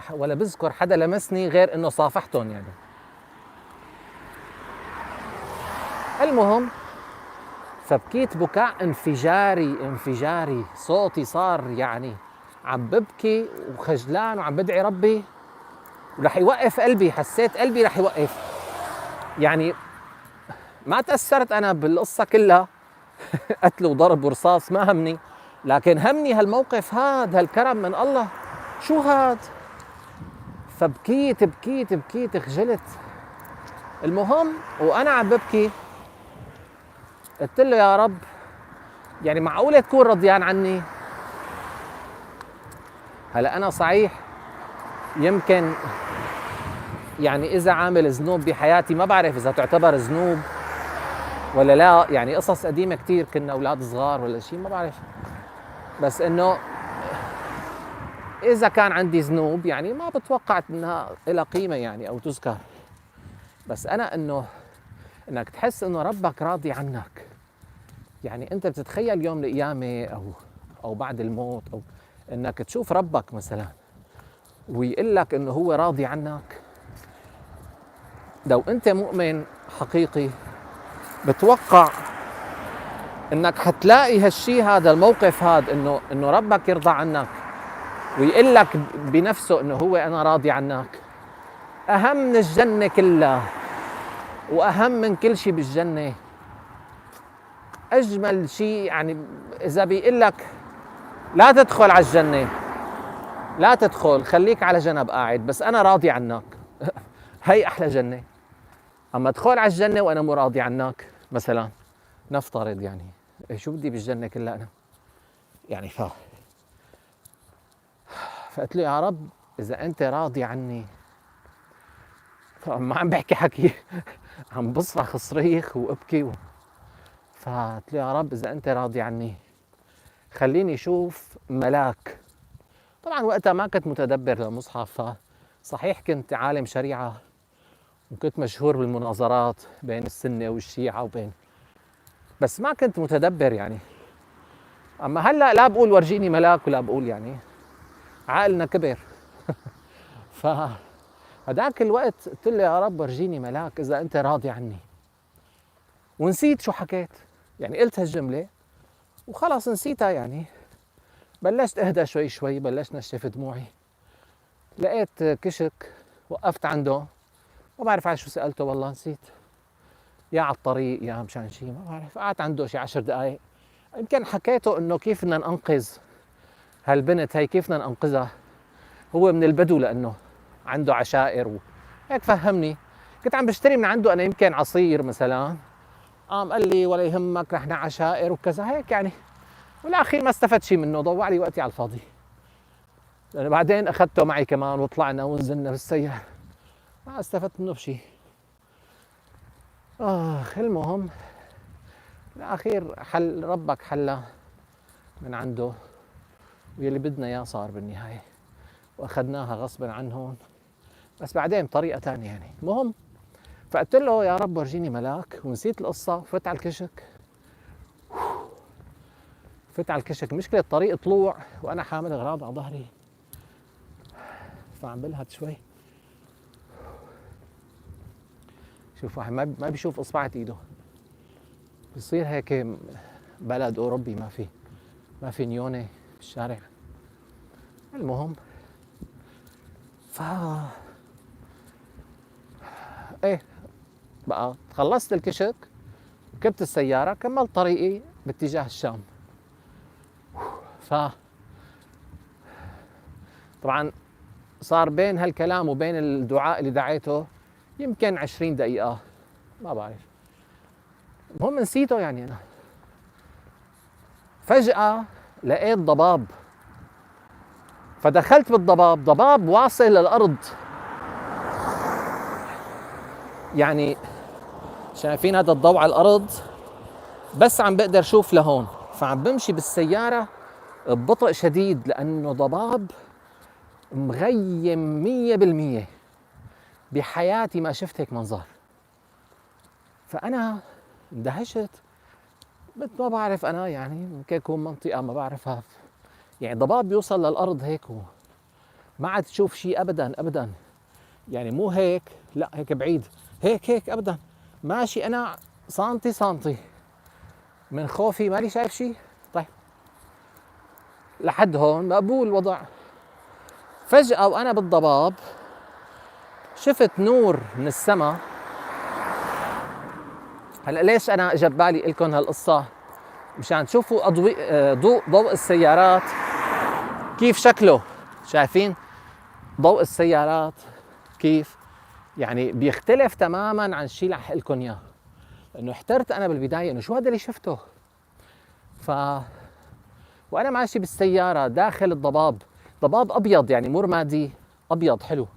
ولا بذكر حدا لمسني غير انه صافحتهم يعني. المهم فبكيت بكاء انفجاري، صوتي صار يعني عم ببكي وخجلان وعم بدعي ربي ورح يوقف قلبي، حسيت قلبي رح يوقف. يعني ما تأثرت أنا بالقصة كلها قتل وضرب ورصاص، ما همني، لكن همني هالموقف هالكرم من الله، شو هاد؟ فبكيت خجلت. المهم وأنا عم ببكي قلت له يا رب، يعني معقولة تكون رضيان عني؟ هلا أنا صحيح يمكن يعني إذا عامل ذنوب بحياتي، ما بعرف إذا تعتبر ذنوب ولا لا، يعني قصص قديمة كتير كنا أولاد صغار ولا شيء، ما بعرف، بس إنه إذا كان عندي ذنوب يعني ما بتوقعت إنها لها قيمة يعني أو تذكر. بس أنا إنك تحس إنه ربك راضي عنك، يعني أنت بتتخيل يوم القيامة أو بعد الموت، أو إنك تشوف ربك مثلا ويقول لك إنه هو راضي عنك. لو أنت مؤمن حقيقي بتوقع إنك حتلاقي هالشي هذا، الموقف هذا، إنه ربك يرضى عنك ويقول لك بنفسه إنه هو أنا راضي عنك، أهم من الجنة كلها وأهم من كل شيء بالجنة. أجمل شيء يعني إذا بيقول لك لا تدخل على الجنة، لا تدخل، خليك على جنب قاعد، بس أنا راضي عنك. هي أحلى جنة. أما أدخل على الجنة وأنا مو راضي عنك مثلا، نفترض يعني شو بدي بالجنة كلها أنا يعني. فقلت له يا رب إذا أنت راضي عني، ما عم بحكي حكي عم بصرخ صريخ وابكي فقلت له يا رب إذا أنت راضي عني خليني أشوف ملاك. طبعا وقتها ما كنت متدبر للمصحف، صحيح كنت عالم شريعة وكنت مشهور بالمناظرات بين السنة والشيعة بس ما كنت متدبر يعني. أما هلأ لا بقول ورجيني ملاك ولا بقول يعني عقلنا كبر. فهداك الوقت قلت له يا رب ورجيني ملاك إذا أنت راضي عني، ونسيت شو حكيت يعني. قلت هالجملة وخلاص نسيتها يعني. بلشت اهدى شوي شوي، بلشت نشف دموعي، لقيت كشك وقفت عنده، ما بعرف على شو سألته والله نسيت، يا على الطريق يا مشان شيء ما بعرف. قعدت عنده شي 10 دقايق، يمكن حكيته انه كيف بدنا ننقذ هالبنت هي، كيف بدنا ننقذها. هو من البدو لانه عنده عشائر وهيك فهمني. كنت عم بشتري من عنده انا يمكن عصير مثلا، قال لي ولا يهمك نحن عشائر وكذا هيك يعني. والاخير ما استفدت شيء منه، ضوع لي وقتي على الفاضي. لأنه بعدين اخذته معي كمان وطلعنا ونزلنا بالسيارة، ما استفدت منه بشيء. المهم الاخير حل ربك حله من عنده، واللي بدنا اياه صار بالنهايه، واخذناها غصبا عنهم بس بعدين بطريقه ثانيه يعني. المهم فقلت له يا رب ورجيني ملاك، ونسيت القصه وفت على الكشك. فت على الكشك، مشكله الطريق طلوع وانا حامل اغراض على ظهري، فعم بلهت شوي. شوف واحد ما بيشوف اصبعة ايده، بصير هيك بلد اوروبي ما في نيونة بالشارع. المهم ايه بقى خلصت الكشك، ركبت السيارة، كملت طريقي باتجاه الشام. طبعا صار بين هالكلام وبين الدعاء اللي دعيته يمكن 20 دقيقة ما بعرف. المهم نسيته يعني أنا. فجأة لقيت ضباب، فدخلت بالضباب، ضباب واصل للأرض يعني. شايفين هذا الضوء على الأرض بس عم بقدر شوف لهون، فعم بمشي بالسيارة ببطء شديد لأنه ضباب مغيم 100%. بحياتي ما شفت هيك منظر. فأنا اندهشت، ما بعرف أنا يعني يمكن يكون منطقة ما بعرفها يعني. ضباب بيوصل للأرض هيك ما عاد تشوف شيء أبدا أبدا يعني. مو هيك، لا هيك بعيد، هيك أبدا. ماشي أنا سنتي من خوفي مالي شايف شيء. طيب لحد هون مقبول الوضع. فجأة وأنا بالضباب شفت نور من السماء. هلا ليش أنا إجا ببالي لكم هالقصة؟ مشان تشوفوا ضوء السيارات كيف شكله. شايفين ضوء السيارات كيف يعني بيختلف تماما عن الشيء اللي رح لكم اياه. لانه احترت انا بالبدايه انه شو هذا اللي شفته. وانا ماشي بالسياره داخل الضباب، ضباب ابيض يعني مو رمادي، ابيض حلو.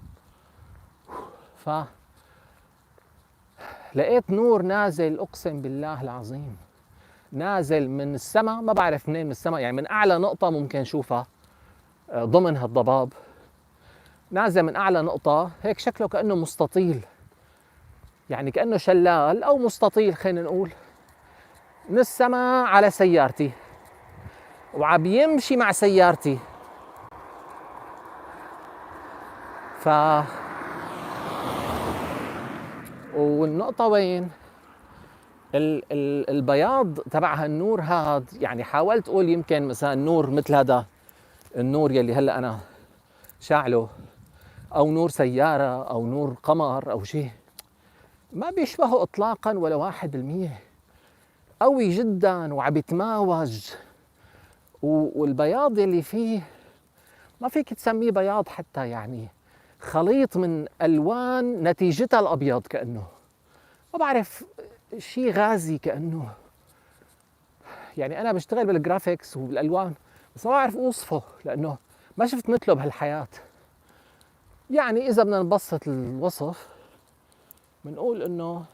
لقيت نور نازل، اقسم بالله العظيم نازل من السماء، ما بعرف منين من السماء يعني، من اعلى نقطه ممكن نشوفها ضمن هالضباب. نازل من اعلى نقطه هيك شكله كانه مستطيل يعني، كانه شلال او مستطيل خلينا نقول، من السماء على سيارتي وعم يمشي مع سيارتي. والنقطة وين؟ البياض تبع هالنور هاد يعني. حاولت اقول يمكن مثلا نور مثل هذا النور يلي هلا انا شاعله، او نور سيارة او نور قمر او شيء، ما بيشبهه اطلاقا ولا 1%. قوي جدا وعم يتماوج، والبياض اللي فيه ما فيك تسميه بياض حتى، يعني خليط من ألوان نتيجتها الأبيض، كأنه ما بعرف، شيء غازي كأنه. يعني أنا بشتغل بالجرافيكس وبالألوان بس ما بعرف أوصفه لأنه ما شفت مثله بهالحياة. يعني إذا بدنا نبسط الوصف بنقول إنه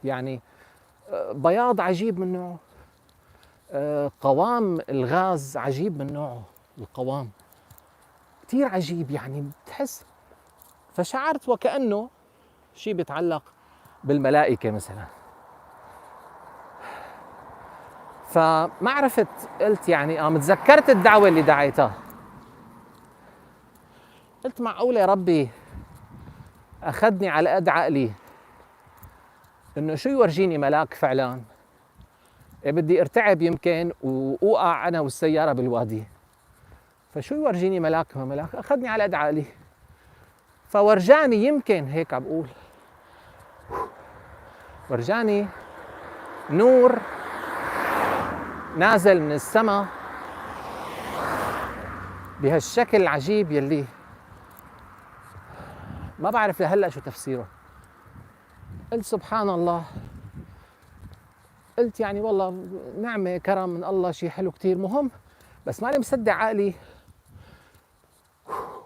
يعني بياض عجيب من نوعه، قوام الغاز عجيب من نوعه، القوام كتير عجيب يعني بتحس. فشعرت وكأنه شيء بيتعلق بالملائكة مثلا. فما عرفت، قلت يعني متذكرت الدعوة اللي دعيتها، قلت معقولة ربي أخذني على قد عقلي إنه شو يورجيني ملاك فعلا؟ بدي ارتعب يمكن وأوقع أنا والسيارة بالوادي، فشو يورجيني ملاك؟ ما ملاك، أخذني على قد عقلي. فورجاني، يمكن هيك عم بقول، ورجاني نور نازل من السماء بهالشكل العجيب يلي ما بعرف لهلا شو تفسيره. قلت سبحان الله، قلت يعني والله نعمة كرم من الله، شيء حلو كتير مهم، بس ماني مصدق عقلي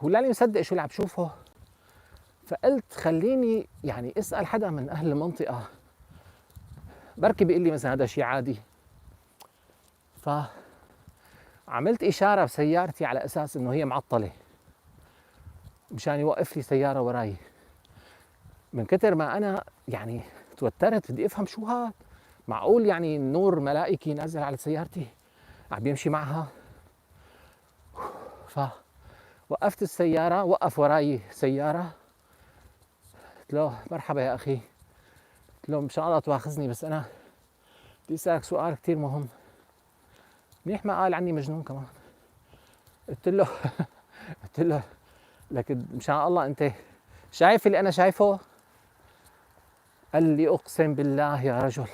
ولا لي مصدق شو اللي عم بشوفه. فقلت خليني يعني اسأل حدا من أهل المنطقة، بركي بيقول لي مثلا هذا شيء عادي. فعملت إشارة بسيارتي على أساس إنه هي معطلة مشان يوقف لي سيارة وراي. من كتر ما أنا يعني توترت بدي أفهم شو هاد، معقول يعني نور ملائكي نازل على سيارتي عم يمشي معها؟ فوقفت السيارة، وقف وراي سيارة، قلت له مرحبا يا أخي، قلت له مشان الله تواخذني بس أنا بدي أسألك سؤال كتير مهم. منيح ما قال عني مجنون كمان. قلت له قلت له لكن مشان الله أنت شايف اللي أنا شايفه؟ قال لي أقسم بالله يا رجل،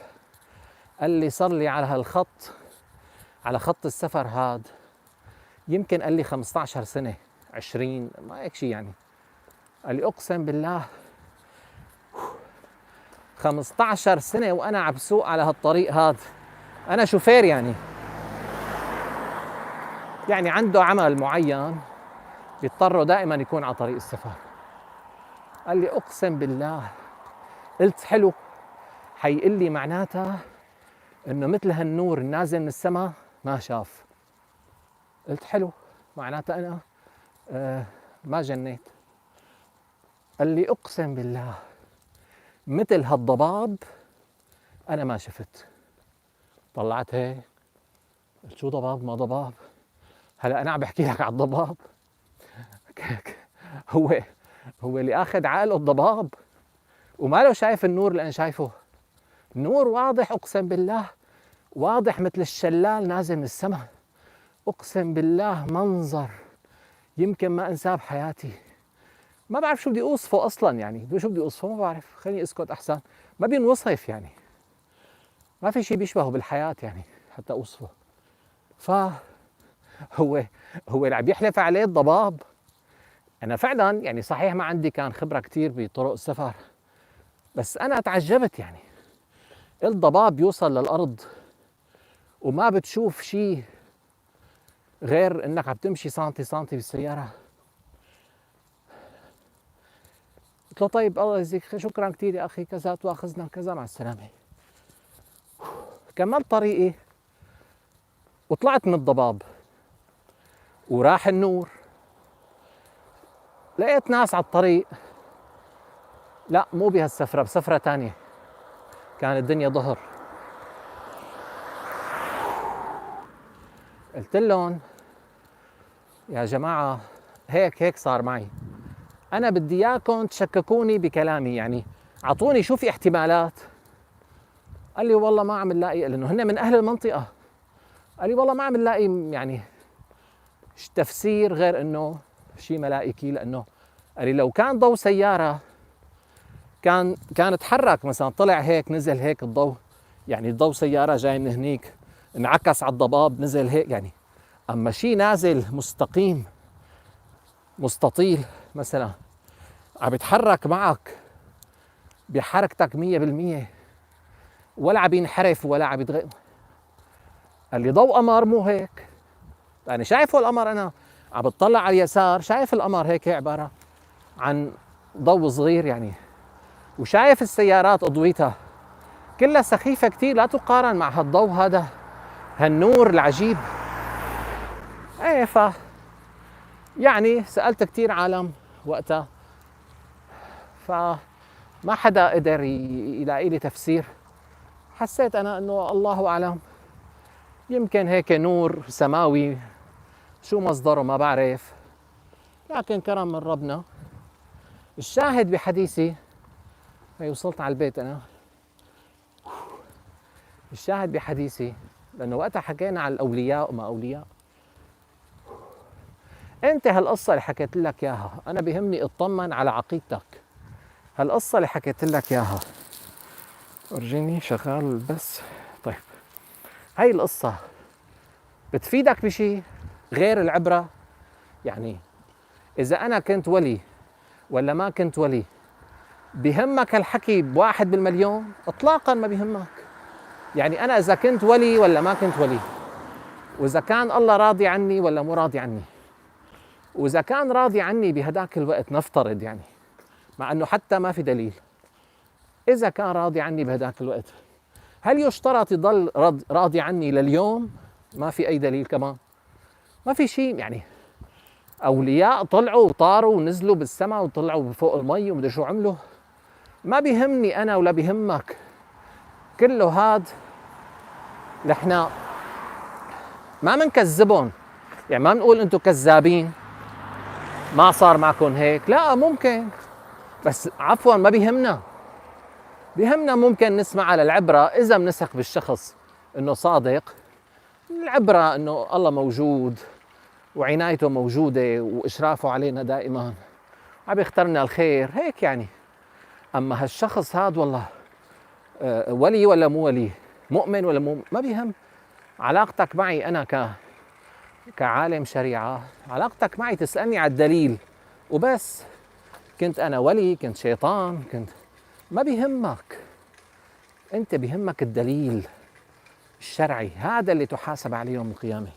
قال لي صار لي على هالخط، على خط السفر هاد يمكن قال لي 15 سنة 20 ما هيك شيء يعني. قال لي أقسم بالله 15 سنة وأنا عم بسوق على هالطريق هاد. أنا شوفير يعني عنده عمل معين بيضطروا دائما يكون على طريق السفر. قال لي أقسم بالله. قلت حلو، حيقول لي معناتها إنه مثل هالنور النازل من السماء ما شاف. قلت حلو، معناتها أنا ما جنيت. قال لي أقسم بالله مثل هالضباب أنا ما شفت. طلعت هيك قلت شو ضباب ما ضباب؟ هلا أنا عم بحكي لك على الضباب. هو اللي أخذ عقله الضباب وما له شايف النور اللي أنا شايفه. نور واضح أقسم بالله، واضح مثل الشلال نازل من السماء. أقسم بالله منظر يمكن ما أنساه بحياتي. ما بعرف شو بدي أوصفه أصلا، يعني شو بدي أوصفه ما بعرف، خليني أسكت أحسن، ما بينوصف يعني، ما في شيء بيشبهه بالحياة يعني حتى أوصفه. هو اللي عم يحلف عليه الضباب. أنا فعلا يعني صحيح ما عندي كان خبرة كتير بطرق السفر، بس أنا تعجبت يعني الضباب يوصل للأرض وما بتشوف شيء غير إنك عم تمشي سنتي سنتي بالسيارة. قلت له طيب الله يجزيك شكرا كتير يا أخي كذا، تواخذنا كذا، مع السلامة. كملت طريقي وطلعت من الضباب وراح النور. لقيت ناس على الطريق، لا مو بهالسفرة، بسفرة تانية، كانت الدنيا ظهر. قلت لهم يا جماعة هيك صار معي، أنا بدي إياكم تشككوني بكلامي، يعني أعطوني شو في احتمالات. قال لي والله ما عم نلاقي، لأنه هن من أهل المنطقة. قال لي والله ما عم نلاقي يعني تفسير غير إنه شيء ملائكي، لأنه قال لي لو كان ضوء سيارة كان تحرك مثلا، طلع هيك نزل هيك الضوء، يعني ضوء سيارة جاي من هنيك انعكس على الضباب نزل هيك يعني. أما شيء نازل مستقيم مستطيل مثلا عم يتحرك معك بحركتك 100%، ولا عم ينحرف ولا عم يتغير. قال لي ضوء قمر مو هيك، يعني شايفه القمر، أنا عم بتطلع على اليسار شايف القمر هيك عبارة عن ضوء صغير يعني، وشايف السيارات أضويتها كلها سخيفة كتير لا تقارن مع هالضوء هذا، هالنور العجيب. ايه يعني سألت كتير عالم وقتها، فما حدا قدر يلاقي لي تفسير. حسيت أنا إنه الله أعلم، يمكن هيك نور سماوي شو مصدره ما بعرف، لكن كرم من ربنا. الشاهد بحديثي، هي وصلت على البيت أنا، الشاهد بحديثي لأنه وقتها حكينا على الأولياء وما أولياء. أنت هالقصة اللي حكيت لك إياها أنا بيهمني اطمن على عقيدتك. هالقصة اللي حكيت لك إياها ورجيني شغال بس. طيب هاي القصة بتفيدك بشيء غير العبرة؟ يعني إذا أنا كنت ولي ولا ما كنت ولي بيهمك هالحكي بواحد بالمليون؟ إطلاقا ما بيهمك. يعني أنا إذا كنت ولي ولا ما كنت ولي، وإذا كان الله راضي عني ولا مو راضي عني، وإذا كان راضي عني بهداك الوقت نفترض يعني، مع أنه حتى ما في دليل، إذا كان راضي عني بهداك الوقت هل يشترط يضل راضي عني لليوم؟ ما في أي دليل كمان، ما في شيء. يعني أولياء طلعوا وطاروا ونزلوا بالسماء وطلعوا فوق المي ومدري شو عملوا، ما بيهمني أنا ولا بيهمك. كله هاد نحن ما منكذبهم، يعني ما بنقول أنتم كذابين ما صار معكم هيك، لا ممكن، بس عفوا ما بيهمنا. بيهمنا ممكن نسمع على العبرة إذا بنثق بالشخص إنه صادق، العبرة إنه الله موجود وعنايته موجودة وإشرافه علينا دائما عم يختارنا الخير هيك يعني. أما هالشخص هاد والله ولي ولا مو ولي، مؤمن ولا مو، ما بيهم. علاقتك معي أنا كعالم شريعة، علاقتك معي تسألني على الدليل وبس. كنت أنا ولي، كنت شيطان، كنت، ما بيهمك. أنت بيهمك الدليل الشرعي، هذا اللي تحاسب عليه يوم القيامة.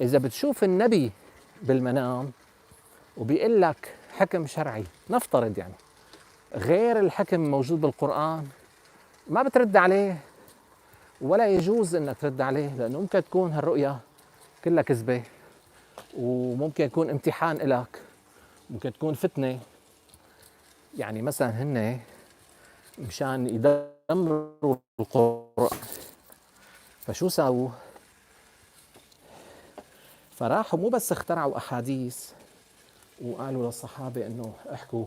إذا بتشوف النبي بالمنام وبيقول لك حكم شرعي نفترض يعني غير الحكم موجود بالقرآن، ما بترد عليه ولا يجوز انك ترد عليه، لانه ممكن تكون هالرؤية كلها كذبة، وممكن يكون امتحان إلك، ممكن تكون فتنة. يعني مثلا هن مشان يدمروا القرآن فشو ساووا؟ فراحوا مو بس اخترعوا أحاديث وقالوا للصحابة انه احكوا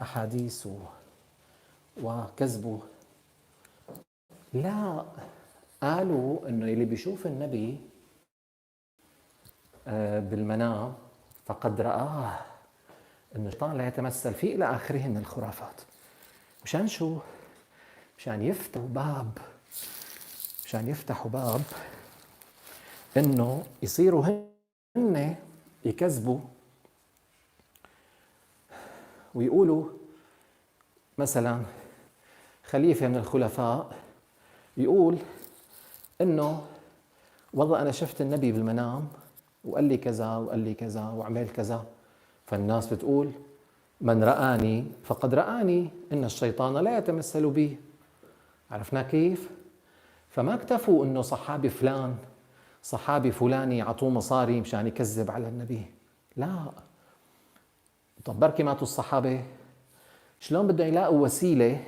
أحاديث وكذبوا، لا، قالوا انه اللي بيشوف النبي بالمنام فقد رآه، انه الشيطان لا يتمثل فيه الى اخره من الخرافات. مشان شو؟ مشان يفتحوا باب انه يصيروا هن يكذبوا ويقولوا مثلا خليفة من الخلفاء يقول انه والله انا شفت النبي بالمنام وقال لي كذا وقال لي كذا وعمل كذا، فالناس بتقول من رآني فقد رآني، إن الشيطان لا يتمثل بي. عرفنا كيف؟ فما اكتفوا إنه صحابي فلاني عطوه مصاري مشان يكذب على النبي، لا. طب بركي ماتوا الصحابة، شلون بدهم يلاقوا وسيلة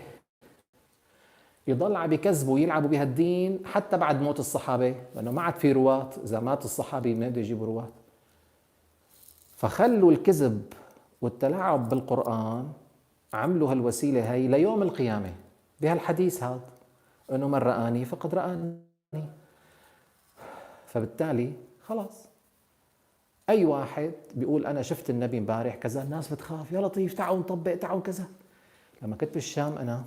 يضل عم يكذبوا يلعبوا بهالدين حتى بعد موت الصحابة، لأنه ما عاد في رواة، إذا مات الصحابي ما بده يجيبوا رواة. فخلوا الكذب والتلاعب بالقرآن، عملوا هالوسيلة هاي ليوم القيامة بهالحديث هذا إنه من رآني فقد رآني. فبالتالي خلاص أي واحد بيقول أنا شفت النبي امبارح كذا، الناس بتخاف، يا لطيف تعالوا نطبق تعالوا كذا. لما كنت بالشام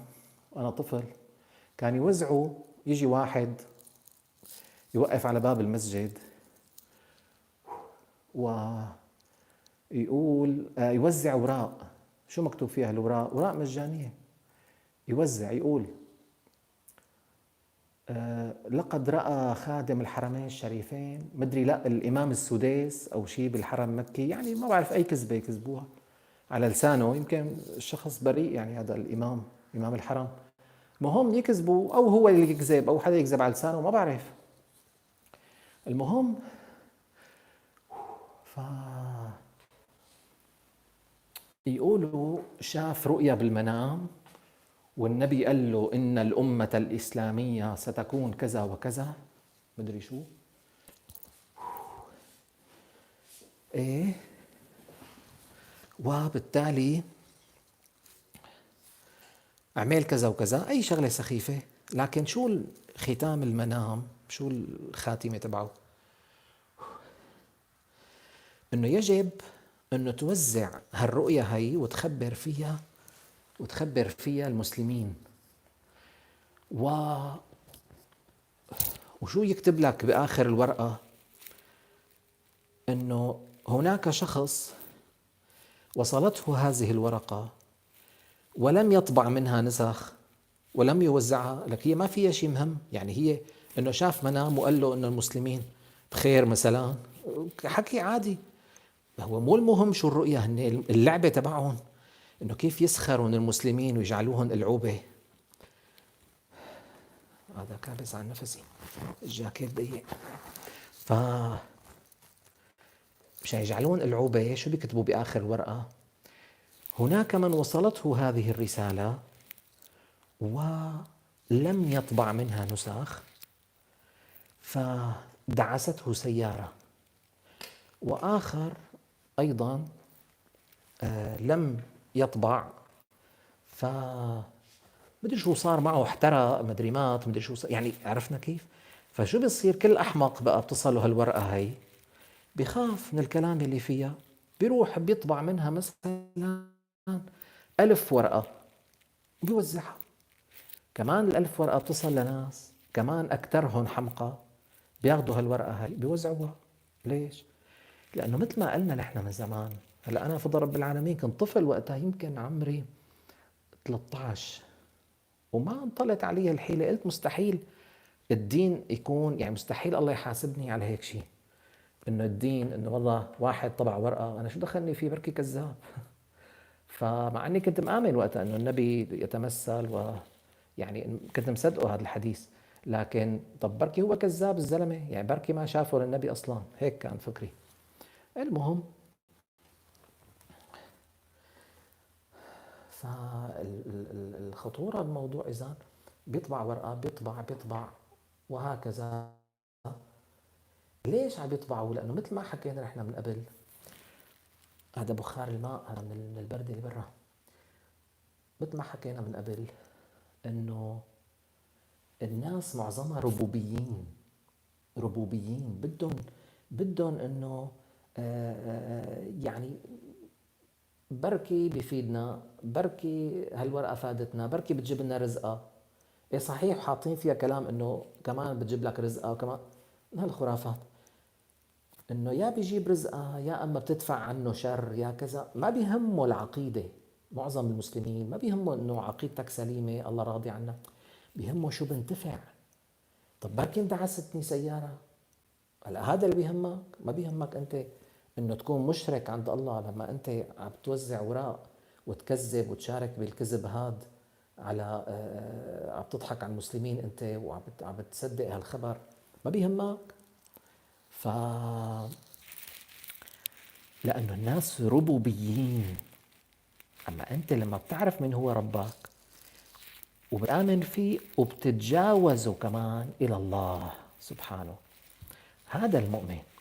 أنا طفل كان يوزعوا، يجي واحد يوقف على باب المسجد ويقول يوزع أوراق. شو مكتوب فيها الأوراق؟ أوراق مجانية. يوزع، يقول لقد رأى خادم الحرمين الشريفين، مدري لا الإمام السديس أو شيء بالحرم مكي، يعني ما بعرف أي كذبة يكذبوها على لسانه، يمكن الشخص بريء يعني هذا الإمام، إمام الحرم، المهم يكذبوا أو هو اللي يكذب أو حدا يكذب على لسانه، ما بعرف. المهم يقولوا شاف رؤيا بالمنام، والنبي قال له إن الأمة الإسلامية ستكون كذا وكذا، مدري شو إيه، وبالتالي أعمل كذا وكذا، أي شغلة سخيفة. لكن شو ختام المنام، شو الخاتمة تبعه؟ إنه يجب إنه توزع هالرؤية هي وتخبر فيها المسلمين. وشو يكتب لك بآخر الورقة؟ إنه هناك شخص وصلته هذه الورقة ولم يطبع منها نسخ ولم يوزعها. لك هي ما فيها شيء مهم، يعني هي إنه شاف منام وقال له إنه المسلمين بخير مثلا، حكي عادي. هو مو المهم شو الرؤية، هن اللعبة تبعهم إنه كيف يسخروا من المسلمين ويجعلوهم ألعوبة. هذا كابس عن نفسي، الجاكيت ضيق. مشان يجعلون ألعوبة، شو بيكتبوا بآخر الورقة؟ هناك من وصلته هذه الرسالة ولم يطبع منها نسخ فدعسته سيارة، وآخر أيضا لم يطبع مدري شو صار معه، احترق، مدري مات، مدري شو صار، يعني عرفنا كيف. فشو بيصير؟ كل أحمق بقى بتصله هالورقة هي بخاف من الكلام اللي فيها، بيروح بيطبع منها مثلا 1000 ورقة وبيوزعها. كمان ال1000 ورقة بتصل لناس كمان أكثرهم حمقى، بياخذوا هالورقة هاي بيوزعوها. ليش؟ لأنه مثل ما قلنا نحن من زمان، هلا أنا فضل رب العالمين كنت طفل وقتها، يمكن عمري 13، وما انطلت علي الحيلة. قلت مستحيل الدين يكون، يعني مستحيل الله يحاسبني على هيك شيء، انه الدين انه والله واحد طبع ورقة انا شو دخلني فيه، بركي كذاب. فمع اني كنت مآمن وقتها انه النبي يتمثل، يعني كنت مصدقه هذا الحديث، لكن طب بركي هو كذاب الزلمة، يعني بركي ما شافه للنبي اصلا، هيك كان فكري. المهم فالخطورة بالموضوع إذا بيطبع ورقة، بيطبع وهكذا. ليش عم يطبعوا؟ لأنه مثل ما حكينا نحن من قبل، هذا بخار الماء، هذا من البرد اللي برا. مثل ما حكينا من قبل إنه الناس معظمها ربوبيين، بدهم إنه يعني بركي بيفيدنا، بركي هالورقة فادتنا، بركي بتجيب لنا رزقة. إيه صحيح حاطين فيها كلام إنه كمان بتجيب لك رزقة، وكمان من هالخرافات إنه يا بيجيب رزقة يا أما بتدفع عنه شر يا كذا. ما بيهمه العقيدة، معظم المسلمين ما بيهمه إنه عقيدتك سليمة الله راضي عنك، بيهمه شو بنتفع. طب بركي اندعستني سيارة، هلا هذا اللي بيهمك. ما بيهمك أنت إنه تكون مشرك عند الله لما أنت عم توزع أوراق وتكذب وتشارك بالكذب هاد على عم تضحك على المسلمين أنت، وعم بتصدق هالخبر، ما بيهمك. لأنه الناس ربوبيين. أما أنت لما بتعرف من هو ربك وبتآمن فيه وبتتجاوزه كمان إلى الله سبحانه، هذا المؤمن.